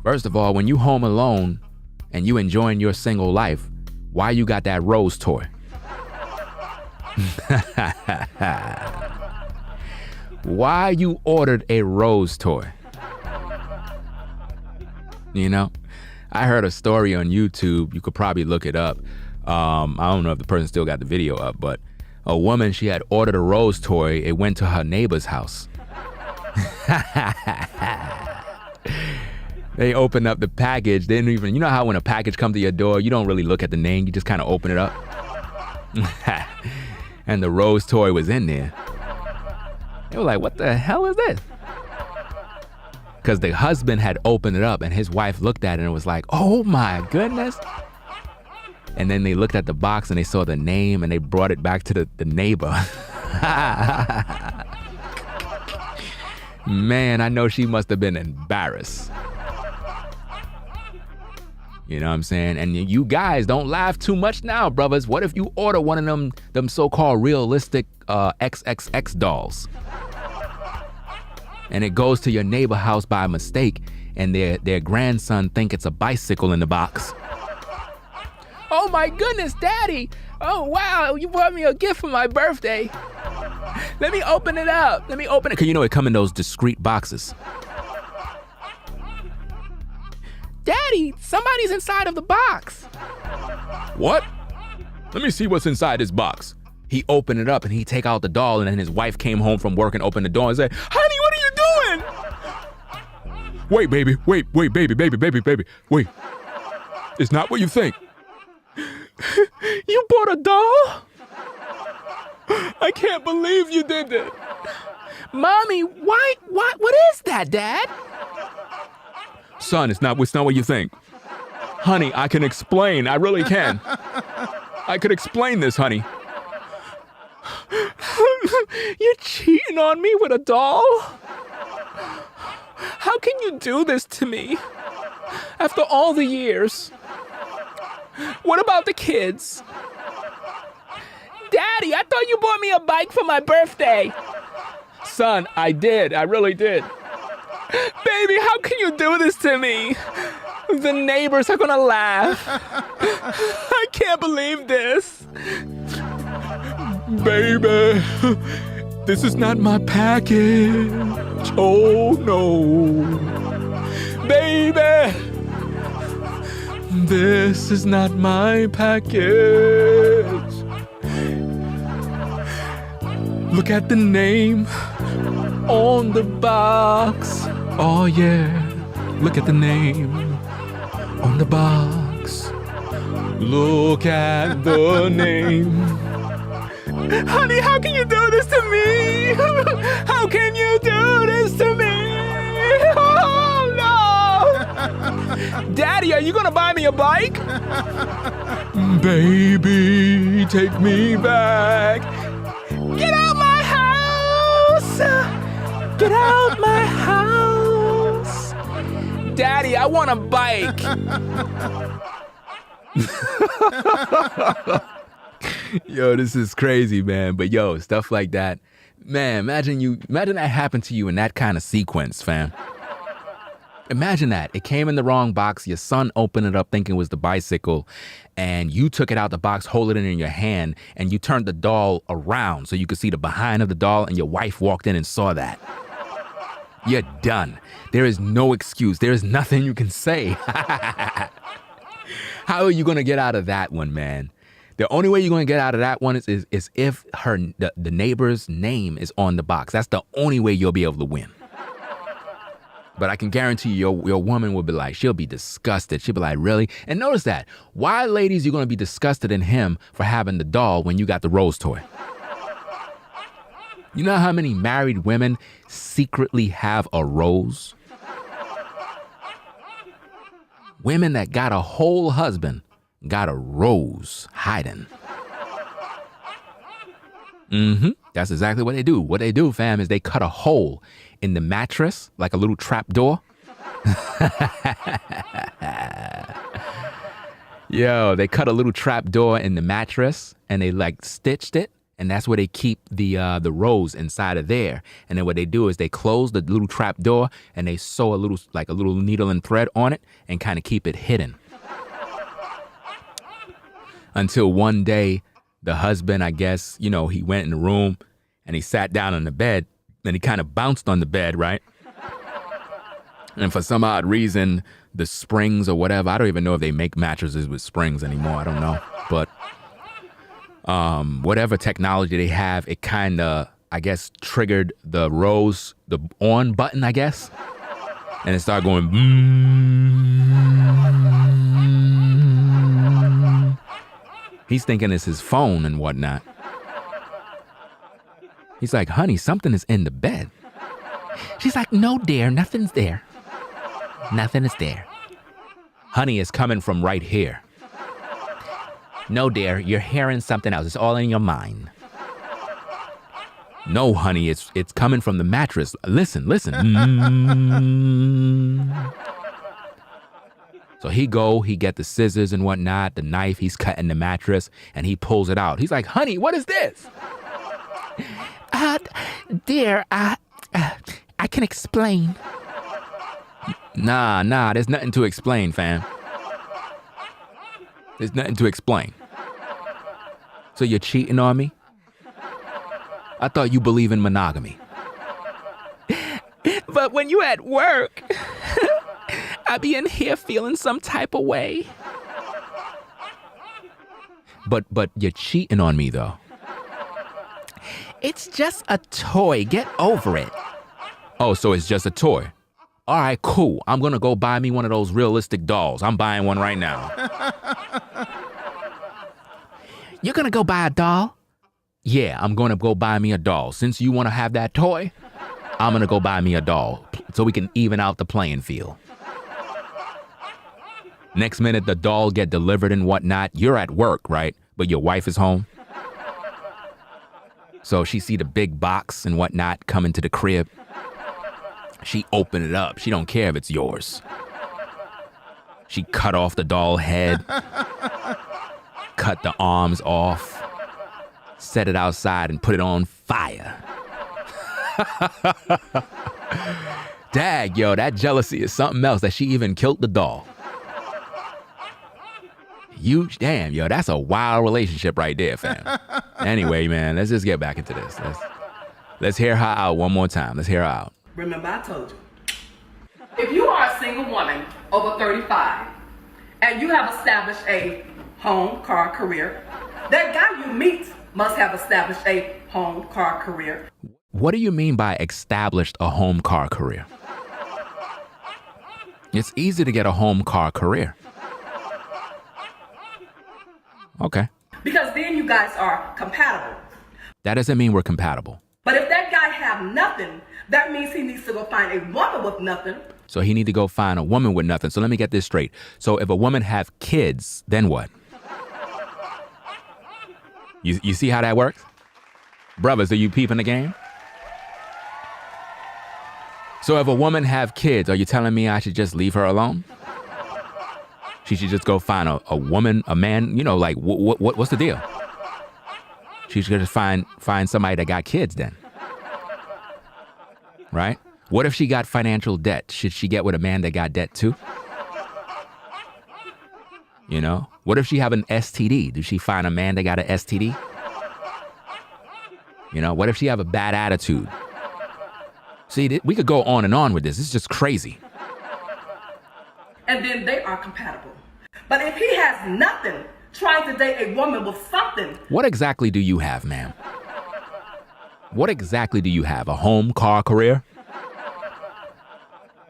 First of all, when you home alone and you enjoying your single life, why you got that rose toy? Why you ordered a rose toy? You know, I heard a story on YouTube. You could probably look it up. I don't know if the person still got the video up, but a woman, she had ordered a rose toy. It went to her neighbor's house. They opened up the package. They didn't even, you know how when a package comes to your door, you don't really look at the name. You just kind of open it up. And the rose toy was in there. They were like, what the hell is this? Because the husband had opened it up and his wife looked at it and was like, oh my goodness. And then they looked at the box and they saw the name and they brought it back to the neighbor. Man, I know she must have been embarrassed. You know what I'm saying? And you guys don't laugh too much now, brothers. What if you order one of them so-called realistic XXX dolls? and it goes to your neighbor house by mistake, and their grandson think it's a bicycle in the box. Oh my goodness, Daddy! Oh wow, you brought me a gift for my birthday. Let me open it up. Cause you know it come in those discreet boxes. Daddy, somebody's inside of the box. What? Let me see what's inside this box. He opened it up and he take out the doll, and then his wife came home from work and opened the door and said, "Honey, what are you doing?" Wait, baby. Wait. Wait. It's not what you think. You bought a doll? I can't believe you did that. Mommy, why? What is that, Dad? Son, it's not what you think. Honey, I can explain. I really can. I could explain this, honey. You're cheating on me with a doll? How can you do this to me? After all the years. What about the kids? Daddy, I thought you bought me a bike for my birthday. Son, I did. I really did. Baby, how can you do this to me? The neighbors are gonna laugh. I can't believe this. Baby, this is not my package. Oh no. Baby, this is not my package. Look at the name on the box. Oh yeah, look at the name on the box. Look at the name. Honey, how can you do this to me? How can you do this to me? Oh no! Daddy, are you gonna buy me a bike? Baby, take me back. Get out my house! Get out my house! Daddy, I want a bike! Yo, this is crazy, man. But yo, stuff like that. Man, imagine that happened to you in that kind of sequence, fam. Imagine that. It came in the wrong box. Your son opened it up thinking it was the bicycle, and you took it out the box, holding it in your hand, and you turned the doll around so you could see the behind of the doll, and your wife walked in and saw that. You're done. There is no excuse. There is nothing you can say. How are you going to get out of that one, man? The only way you're going to get out of that one is if the neighbor's name is on the box. That's the only way you'll be able to win. But I can guarantee you, your woman will be like, she'll be disgusted. She'll be like, really? And notice that. Why, ladies, you're going to be disgusted in him for having the doll when you got the rose toy? You know how many married women secretly have a rose? Women that got a whole husband got a rose hiding. That's exactly what they do. What they do, fam, is they cut a hole in the mattress, like a little trap door. Yo, they cut a little trap door in the mattress and they like stitched it. And that's where they keep the rose inside of there. And then what they do is they close the little trap door and they sew a little needle and thread on it and kind of keep it hidden. Until one day, the husband, I guess, he went in the room and he sat down on the bed and he kind of bounced on the bed, right? And for some odd reason, the springs or whatever, I don't even know if they make mattresses with springs anymore. I don't know. But whatever technology they have, it kind of, I guess, triggered the on button, I guess. And it started going, He's thinking it's his phone and whatnot. He's like, honey, something is in the bed. She's like, no, dear, nothing's there. Nothing is there. Honey, it's coming from right here. No, dear, you're hearing something else. It's all in your mind. No, honey, it's coming from the mattress. Listen. So he get the scissors and whatnot, the knife, he's cutting the mattress, and he pulls it out. He's like, honey, what is this? Dear, I I can explain. Nah, there's nothing to explain, fam. There's nothing to explain. So you're cheating on me? I thought you believe in monogamy. But when you at work, I be in here feeling some type of way. But you're cheating on me, though. It's just a toy. Get over it. Oh, so it's just a toy. All right, cool. I'm going to go buy me one of those realistic dolls. I'm buying one right now. You're going to go buy a doll? Yeah, I'm going to go buy me a doll. Since you want to have that toy, I'm going to go buy me a doll so we can even out the playing field. Next minute, the doll get delivered and whatnot. You're at work, right? But your wife is home. So she see the big box and whatnot coming to the crib. She open it up. She don't care if it's yours. She cut off the doll head, cut the arms off, set it outside and put it on fire. Dag, yo, that jealousy is something else that she even killed the doll. Damn, yo, that's a wild relationship right there, fam. Anyway, man, let's just get back into this. Let's hear her out one more time. Let's hear her out. Remember, I told you. If you are a single woman over 35 and you have established a home, car, career, that guy you meet must have established a home, car, career. What do you mean by established a home, car, career? It's easy to get a home, car, career. Okay. Because then you guys are compatible. That doesn't mean we're compatible. But if that guy have nothing, that means he needs to go find a woman with nothing. So he need to go find a woman with nothing. So let me get this straight. So if a woman have kids, then what? You see how that works? Brothers, are you peeping the game? So if a woman have kids, are you telling me I should just leave her alone? She should just go find a woman, a man, like what's the deal? She should just find somebody that got kids then. Right? What if she got financial debt? Should she get with a man that got debt too? What if she have an STD? Does she find a man that got an STD? What if she have a bad attitude? See, we could go on and on with this. It's just crazy. And then they are compatible. But if he has nothing, trying to date a woman with something. What exactly do you have, ma'am? What exactly do you have? A home, car, career?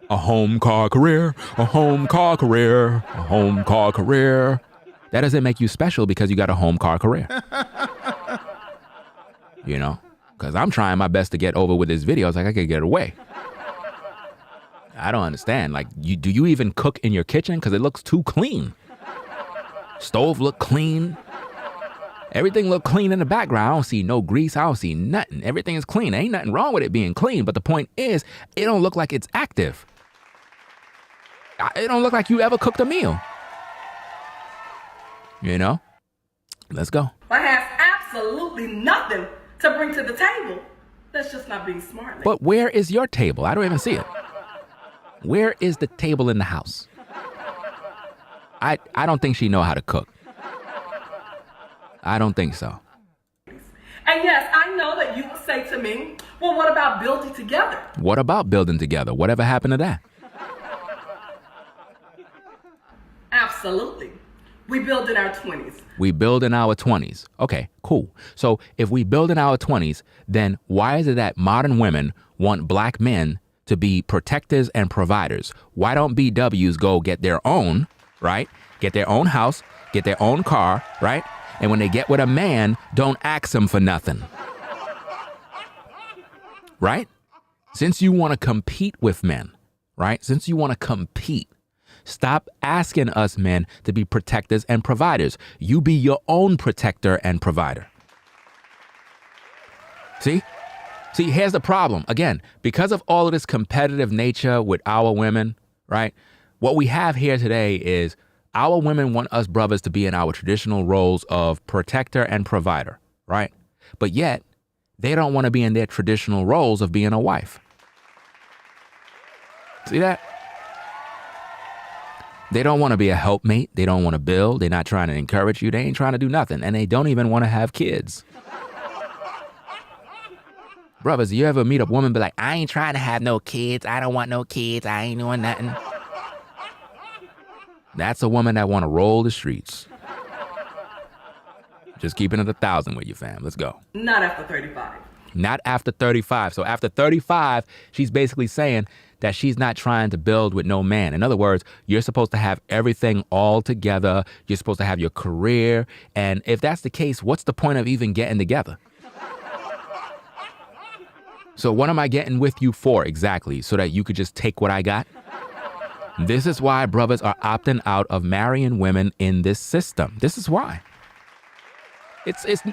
A home, car, career? A home, car, career? A home, car, career? That doesn't make you special because you got a home, car, career. Because I'm trying my best to get over with this video. It's like I could get away. I don't understand. Like, do you even cook in your kitchen? Because it looks too clean. Stove look clean. Everything look clean in the background. I don't see no grease. I don't see nothing. Everything is clean. Ain't nothing wrong with it being clean. But the point is, it don't look like it's active. It don't look like you ever cooked a meal. Let's go. I have absolutely nothing to bring to the table. That's just not being smart. But where is your table? I don't even see it. Where is the table in the house? I don't think she know how to cook. I don't think so. And yes, I know that you will say to me, well, what about building together? What about building together? Whatever happened to that? Absolutely. We build in our 20s. We build in our 20s. Okay, cool. So if we build in our 20s, then why is it that modern women want black men to be protectors and providers? Why don't BWs go get their own, right? Get their own house, get their own car, right? And when they get with a man, don't ask him for nothing. Right? Since you want to compete with men, right? Since you want to compete, stop asking us men to be protectors and providers. You be your own protector and provider. See, here's the problem. Again, because of all of this competitive nature with our women, right? What we have here today is our women want us brothers to be in our traditional roles of protector and provider, right? But yet, they don't want to be in their traditional roles of being a wife. See that? They don't want to be a helpmate. They don't want to build. They're not trying to encourage you. They ain't trying to do nothing. And they don't even want to have kids. Brothers, you ever meet a woman be like, I ain't trying to have no kids. I don't want no kids. I ain't doing nothing. That's a woman that want to roll the streets. Just keeping it 1,000 with you, fam. Let's go. Not after 35. Not after 35. So after 35, she's basically saying that she's not trying to build with no man. In other words, you're supposed to have everything all together. You're supposed to have your career. And if that's the case, what's the point of even getting together? So what am I getting with you for exactly? So that you could just take what I got? This is why brothers are opting out of marrying women in this system. This is why.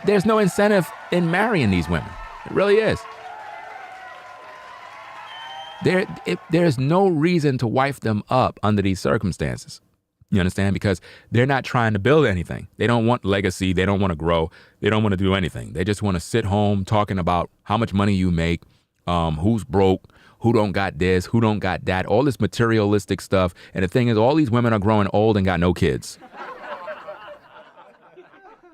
There's no incentive in marrying these women. It really is. There's no reason to wife them up under these circumstances. You understand? Because they're not trying to build anything. They don't want legacy. They don't want to grow. They don't want to do anything. They just want to sit home talking about how much money you make, who's broke, who don't got this, who don't got that, all this materialistic stuff. And the thing is, all these women are growing old and got no kids.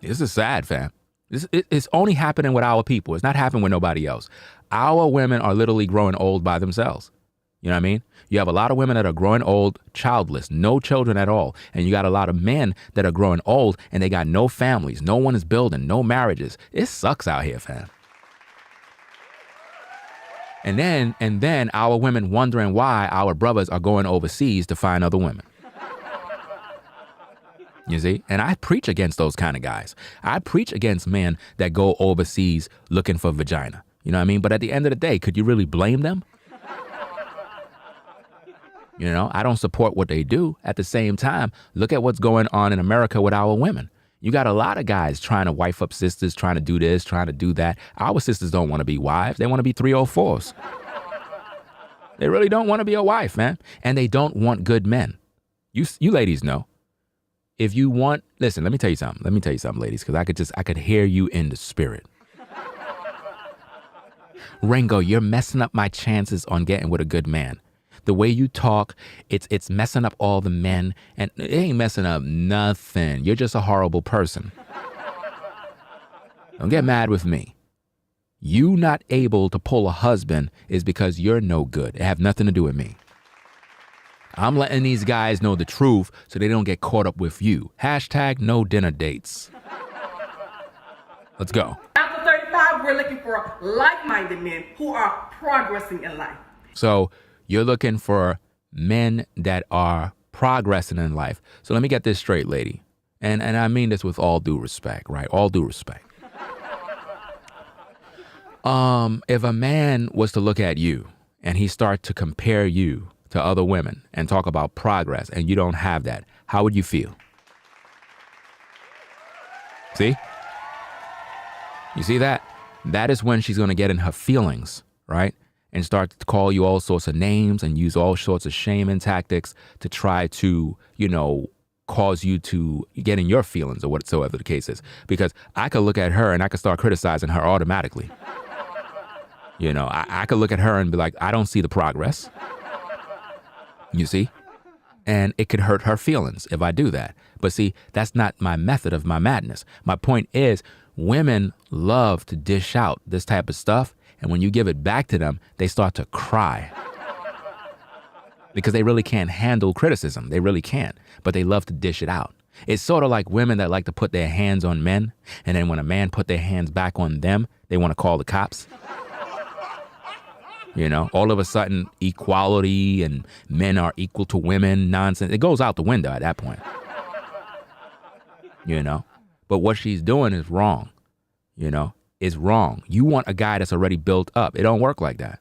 This is sad, fam. It's only happening with our people. It's not happening with nobody else. Our women are literally growing old by themselves. You know what I mean? You have a lot of women that are growing old, childless, no children at all. And you got a lot of men that are growing old and they got no families. No one is building, no marriages. It sucks out here, fam. And then our women wondering why our brothers are going overseas to find other women. You see? And I preach against those kind of guys. I preach against men that go overseas looking for vagina. You know what I mean? But at the end of the day, could you really blame them? You know, I don't support what they do. At the same time, look at what's going on in America with our women. You got a lot of guys trying to wife up sisters, trying to do this, trying to do that. Our sisters don't want to be wives. They want to be 304s. They really don't want to be a wife, man. And they don't want good men. You ladies know. If you want, listen, let me tell you something. Let me tell you something, ladies, because I could hear you in the spirit. Ringo, you're messing up my chances on getting with a good man. The way you talk, it's messing up all the men, and it ain't messing up nothing. You're just a horrible person. Don't get mad with me. You not able to pull a husband is because you're no good. It have nothing to do with me. I'm letting these guys know the truth so they don't get caught up with you. Hashtag no dinner dates. Let's go. After 35, we're looking for like-minded men who are progressing in life. So you're looking for men that are progressing in life. So let me get this straight, lady. And I mean this with all due respect, right? All due respect. If a man was to look at you and he start to compare you to other women and talk about progress and you don't have that, how would you feel? See? You see that? That is when she's going to get in her feelings, right? And start to call you all sorts of names and use all sorts of shaming tactics to try to, cause you to get in your feelings or whatsoever the case is. Because I could look at her and I could start criticizing her automatically. I could look at her and be like, I don't see the progress. You see? And it could hurt her feelings if I do that. But see, that's not my method of my madness. My point is, women love to dish out this type of stuff. And when you give it back to them, they start to cry. Because they really can't handle criticism. They really can't. But they love to dish it out. It's sort of like women that like to put their hands on men. And then when a man put their hands back on them, they want to call the cops. All of a sudden, equality and men are equal to women, nonsense. It goes out the window at that point. But what she's doing is wrong. Is wrong. You want a guy that's already built up. It don't work like that.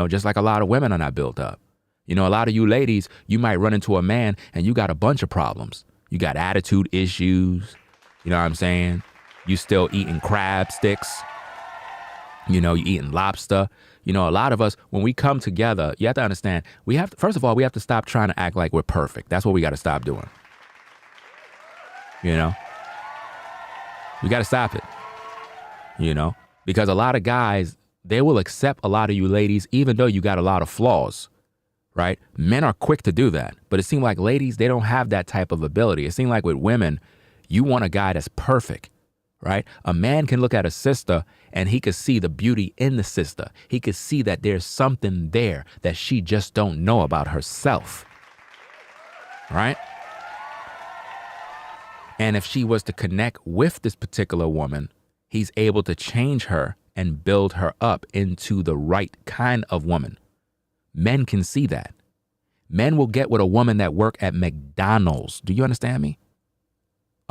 Just like a lot of women are not built up. A lot of you ladies, you might run into a man and you got a bunch of problems. You got attitude issues. You know what I'm saying? You still eating crab sticks. You eating lobster. A lot of us, when we come together, you have to understand, first of all, we have to stop trying to act like we're perfect. That's what we got to stop doing. We got to stop it. Because a lot of guys, they will accept a lot of you ladies, even though you got a lot of flaws. right? Men are quick to do that, but it seems like ladies, they don't have that type of ability. It seems like with women, you want a guy that's perfect, right? A man can look at a sister and he could see the beauty in the sister. He could see that there's something there that she just don't know about herself, right? And if she was to connect with this particular woman, he's able to change her and build her up into the right kind of woman. Men can see that. Men will get with a woman that work at McDonald's. Do you understand me?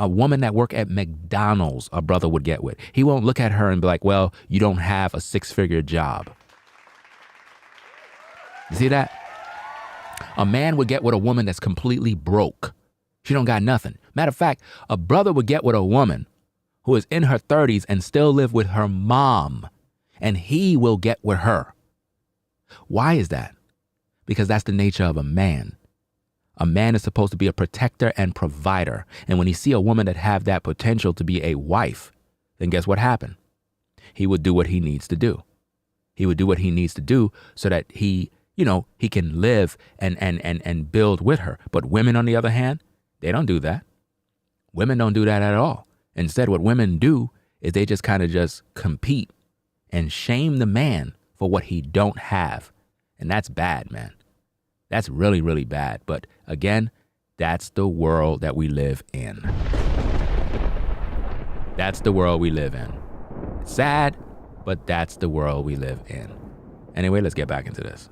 A woman that work at McDonald's, a brother would get with. He won't look at her and be like, well, you don't have a 6-figure job. You see that? A man would get with a woman that's completely broke. She don't got nothing. Matter of fact, a brother would get with a woman who is in her 30s and still live with her mom, and he will get with her. Why is that? Because that's the nature of a man. A man is supposed to be a protector and provider. And when he see a woman that have that potential to be a wife, then guess what happened? He would do what he needs to do. He would do what he needs to do so that he can live and build with her. But women, on the other hand, they don't do that. Women don't do that at all. Instead, what women do is they just kind of just compete and shame the man for what he don't have. And that's bad, man. That's really, really bad. But again, that's the world that we live in. That's the world we live in. It's sad, but that's the world we live in. Anyway, let's get back into this.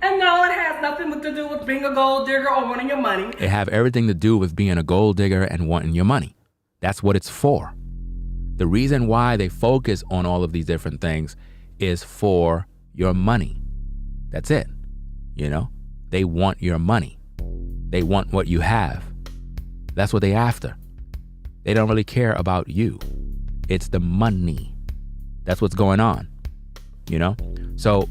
And no, it has nothing to do with being a gold digger or wanting your money. It have everything to do with being a gold digger and wanting your money. That's what it's for. The reason why they focus on all of these different things is for your money. That's it. They want your money. They want what you have. That's what they after. They don't really care about you. It's the money. That's what's going on. So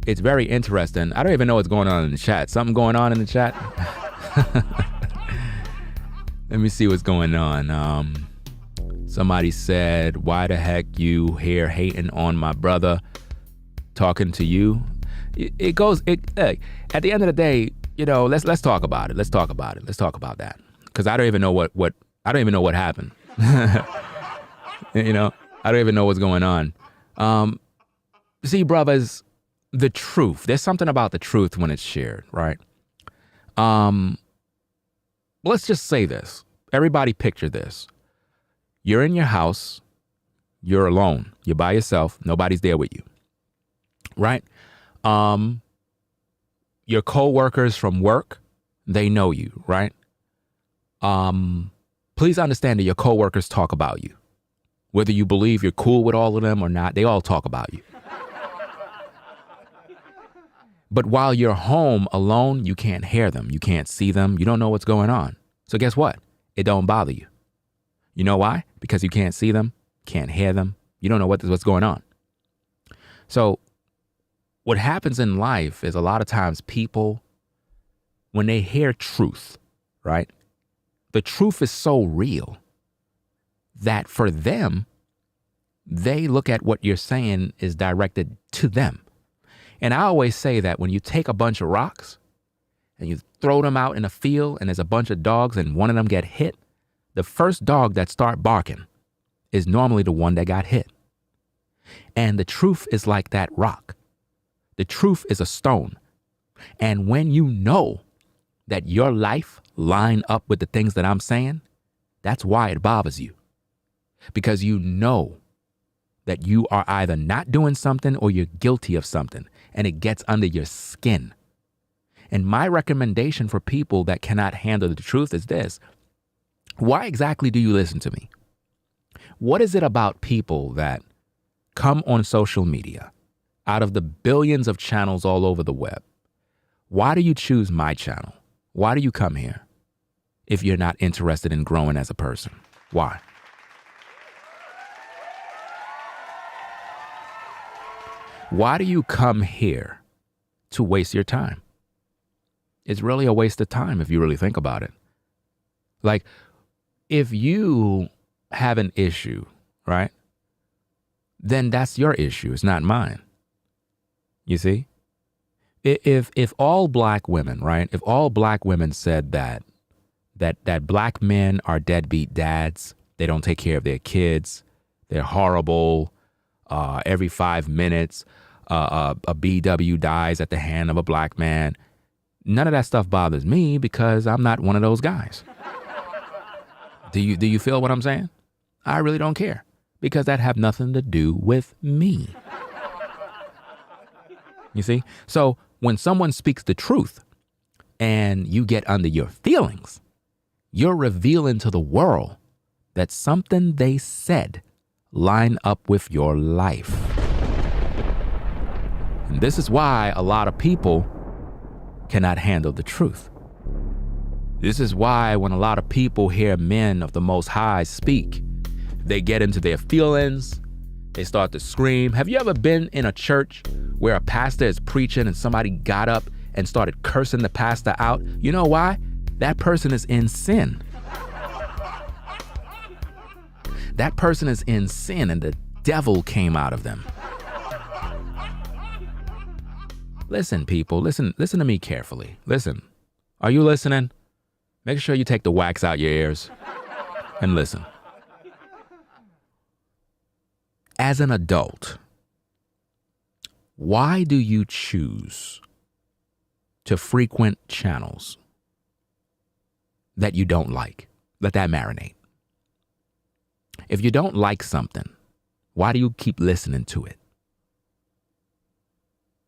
it's very interesting. I don't even know what's going on in the chat. Something going on in the chat? Let me see what's going on. Somebody said, why the heck you here hating on my brother talking to you? It goes, at the end of the day, let's talk about it. Let's talk about it. Let's talk about that. Because I don't even know what I don't even know what happened. I don't even know what's going on. See, brothers, the truth. There's something about the truth when it's shared, right? Let's just say this. Everybody picture this. You're in your house. You're alone. You're by yourself. Nobody's there with you, right? Your co-workers from work, they know you, right? Please understand that your co-workers talk about you. Whether you believe you're cool with all of them or not, they all talk about you. But while you're home alone, you can't hear them. You can't see them. You don't know what's going on. So guess what? It don't bother you. You know why? Because you can't see them, can't hear them. You don't know what's going on. So what happens in life is a lot of times people, when they hear truth, right? The truth is so real that for them, they look at what you're saying is directed to them. And I always say that when you take a bunch of rocks and you throw them out in a field and there's a bunch of dogs and one of them get hit, the first dog that start barking is normally the one that got hit. And the truth is like that rock. The truth is a stone. And when you know that your life line up with the things that I'm saying, that's why it bothers you. Because you know that you are either not doing something or you're guilty of something, and it gets under your skin. And my recommendation for people that cannot handle the truth is this. Why exactly do you listen to me? What is it about people that come on social media out of the billions of channels all over the web? Why do you choose my channel? Why do you come here if you're not interested in growing as a person? Why? Why do you come here to waste your time? It's really a waste of time if you really think about it. Like, if you have an issue, right, then that's your issue. It's not mine. You see? If all black women, right? If all black women said that black men are deadbeat dads, they don't take care of their kids, they're horrible. Every 5 minutes, a BW dies at the hand of a black man. None of that stuff bothers me because I'm not one of those guys. Do you feel what I'm saying? I really don't care because that have nothing to do with me. You see? So when someone speaks the truth and you get under your feelings, you're revealing to the world that something they said line up with your life. And this is why a lot of people cannot handle the truth. This is why when a lot of people hear men of the Most High speak, they get into their feelings, they start to scream. Have you ever been in a church where a pastor is preaching and somebody got up and started cursing the pastor out? You know why? That person is in sin. That person is in sin and the devil came out of them. Listen, people, listen to me carefully. Listen, are you listening? Make sure you take the wax out your ears and listen. As an adult, why do you choose to frequent channels that you don't like? Let that marinate. If you don't like something, why do you keep listening to it?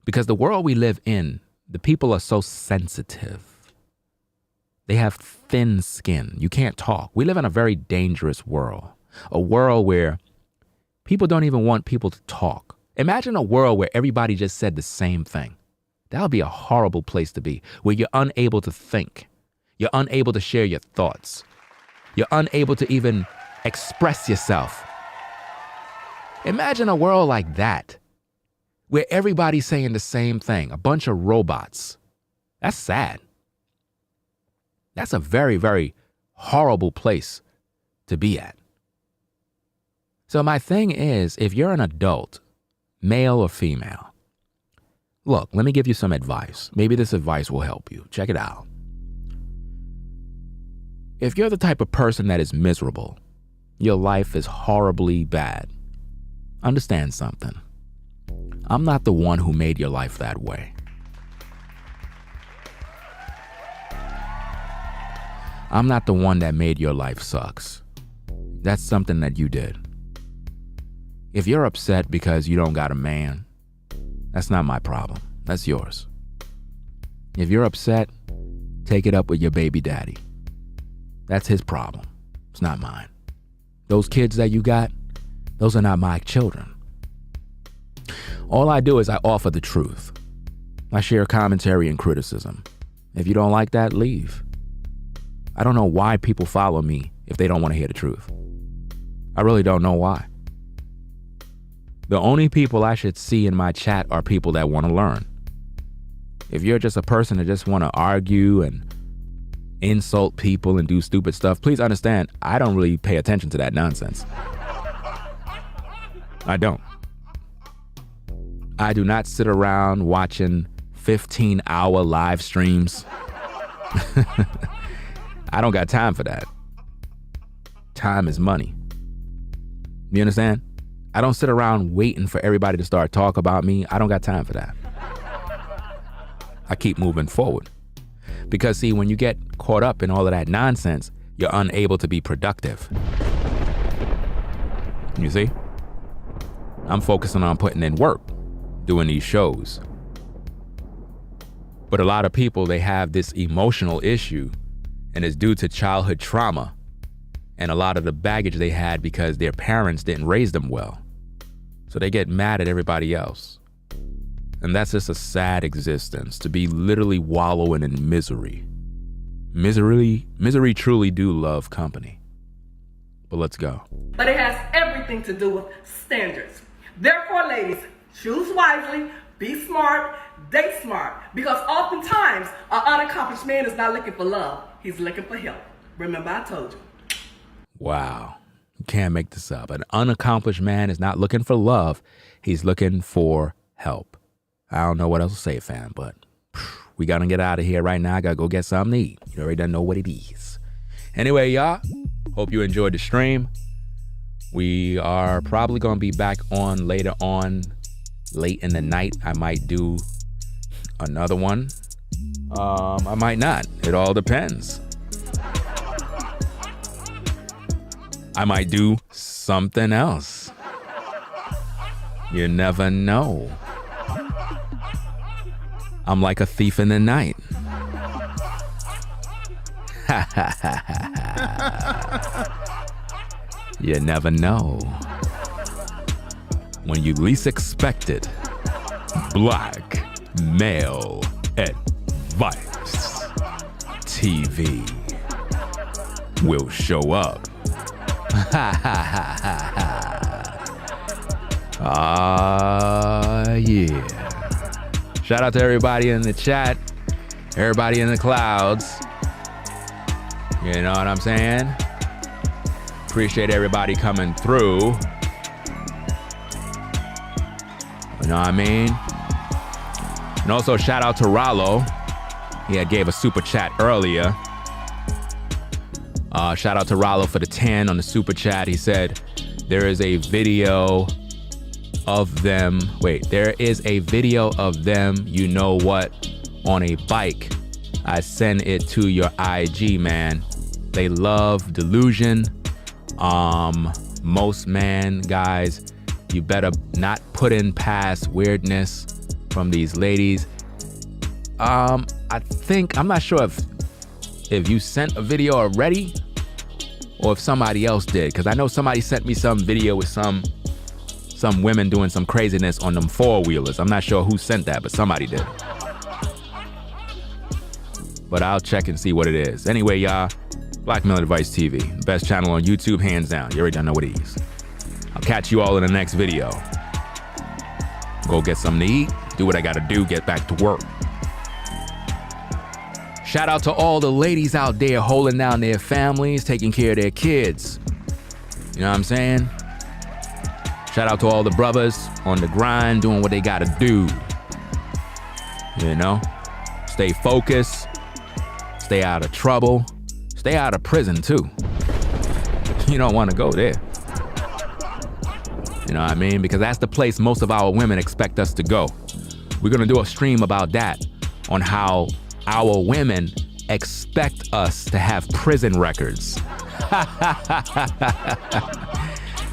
Because the world we live in, the people are so sensitive. They have thin skin. You can't talk. We live in a very dangerous world, a world where people don't even want people to talk. Imagine a world where everybody just said the same thing. That would be a horrible place to be, where you're unable to think. You're unable to share your thoughts. You're unable to even express yourself. Imagine a world like that, where everybody's saying the same thing, a bunch of robots. That's sad. That's a very, very horrible place to be at. So my thing is, if you're an adult, male or female, look, let me give you some advice. Maybe this advice will help you. Check it out. If you're the type of person that is miserable, your life is horribly bad, understand something. I'm not the one who made your life that way. I'm not the one that made your life sucks. That's something that you did. If you're upset because you don't got a man, that's not my problem. That's yours. If you're upset, take it up with your baby daddy. That's his problem. It's not mine. Those kids that you got, those are not my children. All I do is I offer the truth. I share commentary and criticism. If you don't like that, leave. I don't know why people follow me if they don't want to hear the truth. I really don't know why. The only people I should see in my chat are people that want to learn. If you're just a person that just want to argue and insult people and do stupid stuff, please understand, I don't really pay attention to that nonsense. I don't. I do not sit around watching 15-hour live streams. I don't got time for that. Time is money. You understand? I don't sit around waiting for everybody to start talking about me. I don't got time for that. I keep moving forward. Because see, when you get caught up in all of that nonsense, you're unable to be productive. You see? I'm focusing on putting in work, doing these shows. But a lot of people, they have this emotional issue, and it's due to childhood trauma and a lot of the baggage they had because their parents didn't raise them well. So they get mad at everybody else. And that's just a sad existence, to be literally wallowing in misery. Misery truly do love company. But let's go. But it has everything to do with standards. Therefore, ladies, choose wisely, be smart, date smart. Because oftentimes, an unaccomplished man is not looking for love. He's looking for help. Remember, I told you. Wow. You can't make this up. An unaccomplished man is not looking for love. He's looking for help. I don't know what else to say, fam, but we gotta get out of here right now. I gotta go get something to eat. You already don't know what it is. Anyway, y'all, hope you enjoyed the stream. We are probably gonna be back on later on, late in the night. I might do another one. I might not. It all depends. I might do something else. You never know. I'm like a thief in the night. You never know. When you least expect it, black male advice TV will show up. Yeah. Shout out to everybody in the chat, everybody in the clouds. You know what I'm saying? Appreciate everybody coming through. You know what I mean? And also shout out to Rollo. He had gave a super chat earlier. Shout out to Rollo for the 10 on the super chat. He said there is a video of them. Wait, there is a video of them, you know what, on a bike. I send it to your IG, man. They love delusion. Most man guys, you better not put in past weirdness from these ladies. I'm not sure if you sent a video already or if somebody else did, because I know somebody sent me some video with some women doing some craziness on them four-wheelers. I'm not sure who sent that, but somebody did. But I'll check and see what it is. Anyway, y'all, Black Male Advice TV, best channel on YouTube, hands down. You already know what it is. I'll catch you all in the next video. Go get something to eat, do what I gotta do, get back to work. Shout out to all the ladies out there holding down their families, taking care of their kids. You know what I'm saying? Shout out to all the brothers on the grind, doing what they gotta do. You know? Stay focused, stay out of trouble, stay out of prison too. You don't wanna go there. You know what I mean? Because that's the place most of our women expect us to go. We're gonna do a stream about that, on how our women expect us to have prison records.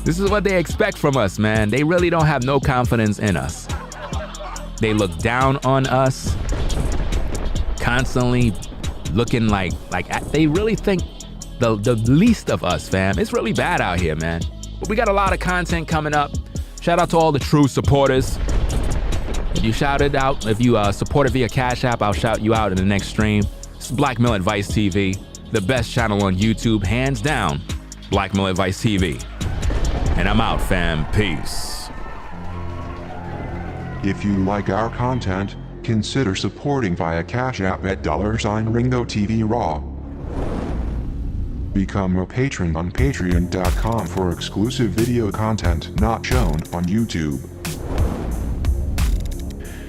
This is what they expect from us, man. They really don't have no confidence in us. They look down on us, constantly looking like they really think the least of us, fam. It's really bad out here, man. But we got a lot of content coming up. Shout out to all the true supporters. If you shouted out, if you supported via Cash App, I'll shout you out in the next stream. It's Black Male Advice TV, the best channel on YouTube, hands down, Black Male Advice TV. And I'm out, fam. Peace. If you like our content, consider supporting via Cash App at $Ringo TV Raw. Become a patron on patreon.com for exclusive video content not shown on YouTube.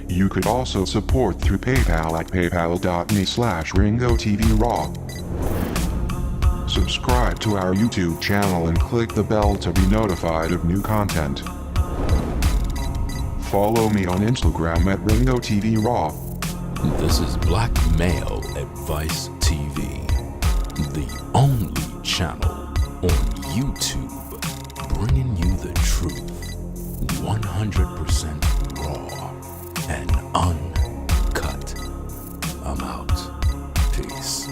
You could also support through PayPal at paypal.me/RingoTVRaw. Subscribe to our YouTube channel and click the bell to be notified of new content. Follow me on Instagram at RingoTVRaw. This is Black Male Advice TV, the only channel on YouTube bringing you the truth, 100% raw and uncut. I'm out. Peace.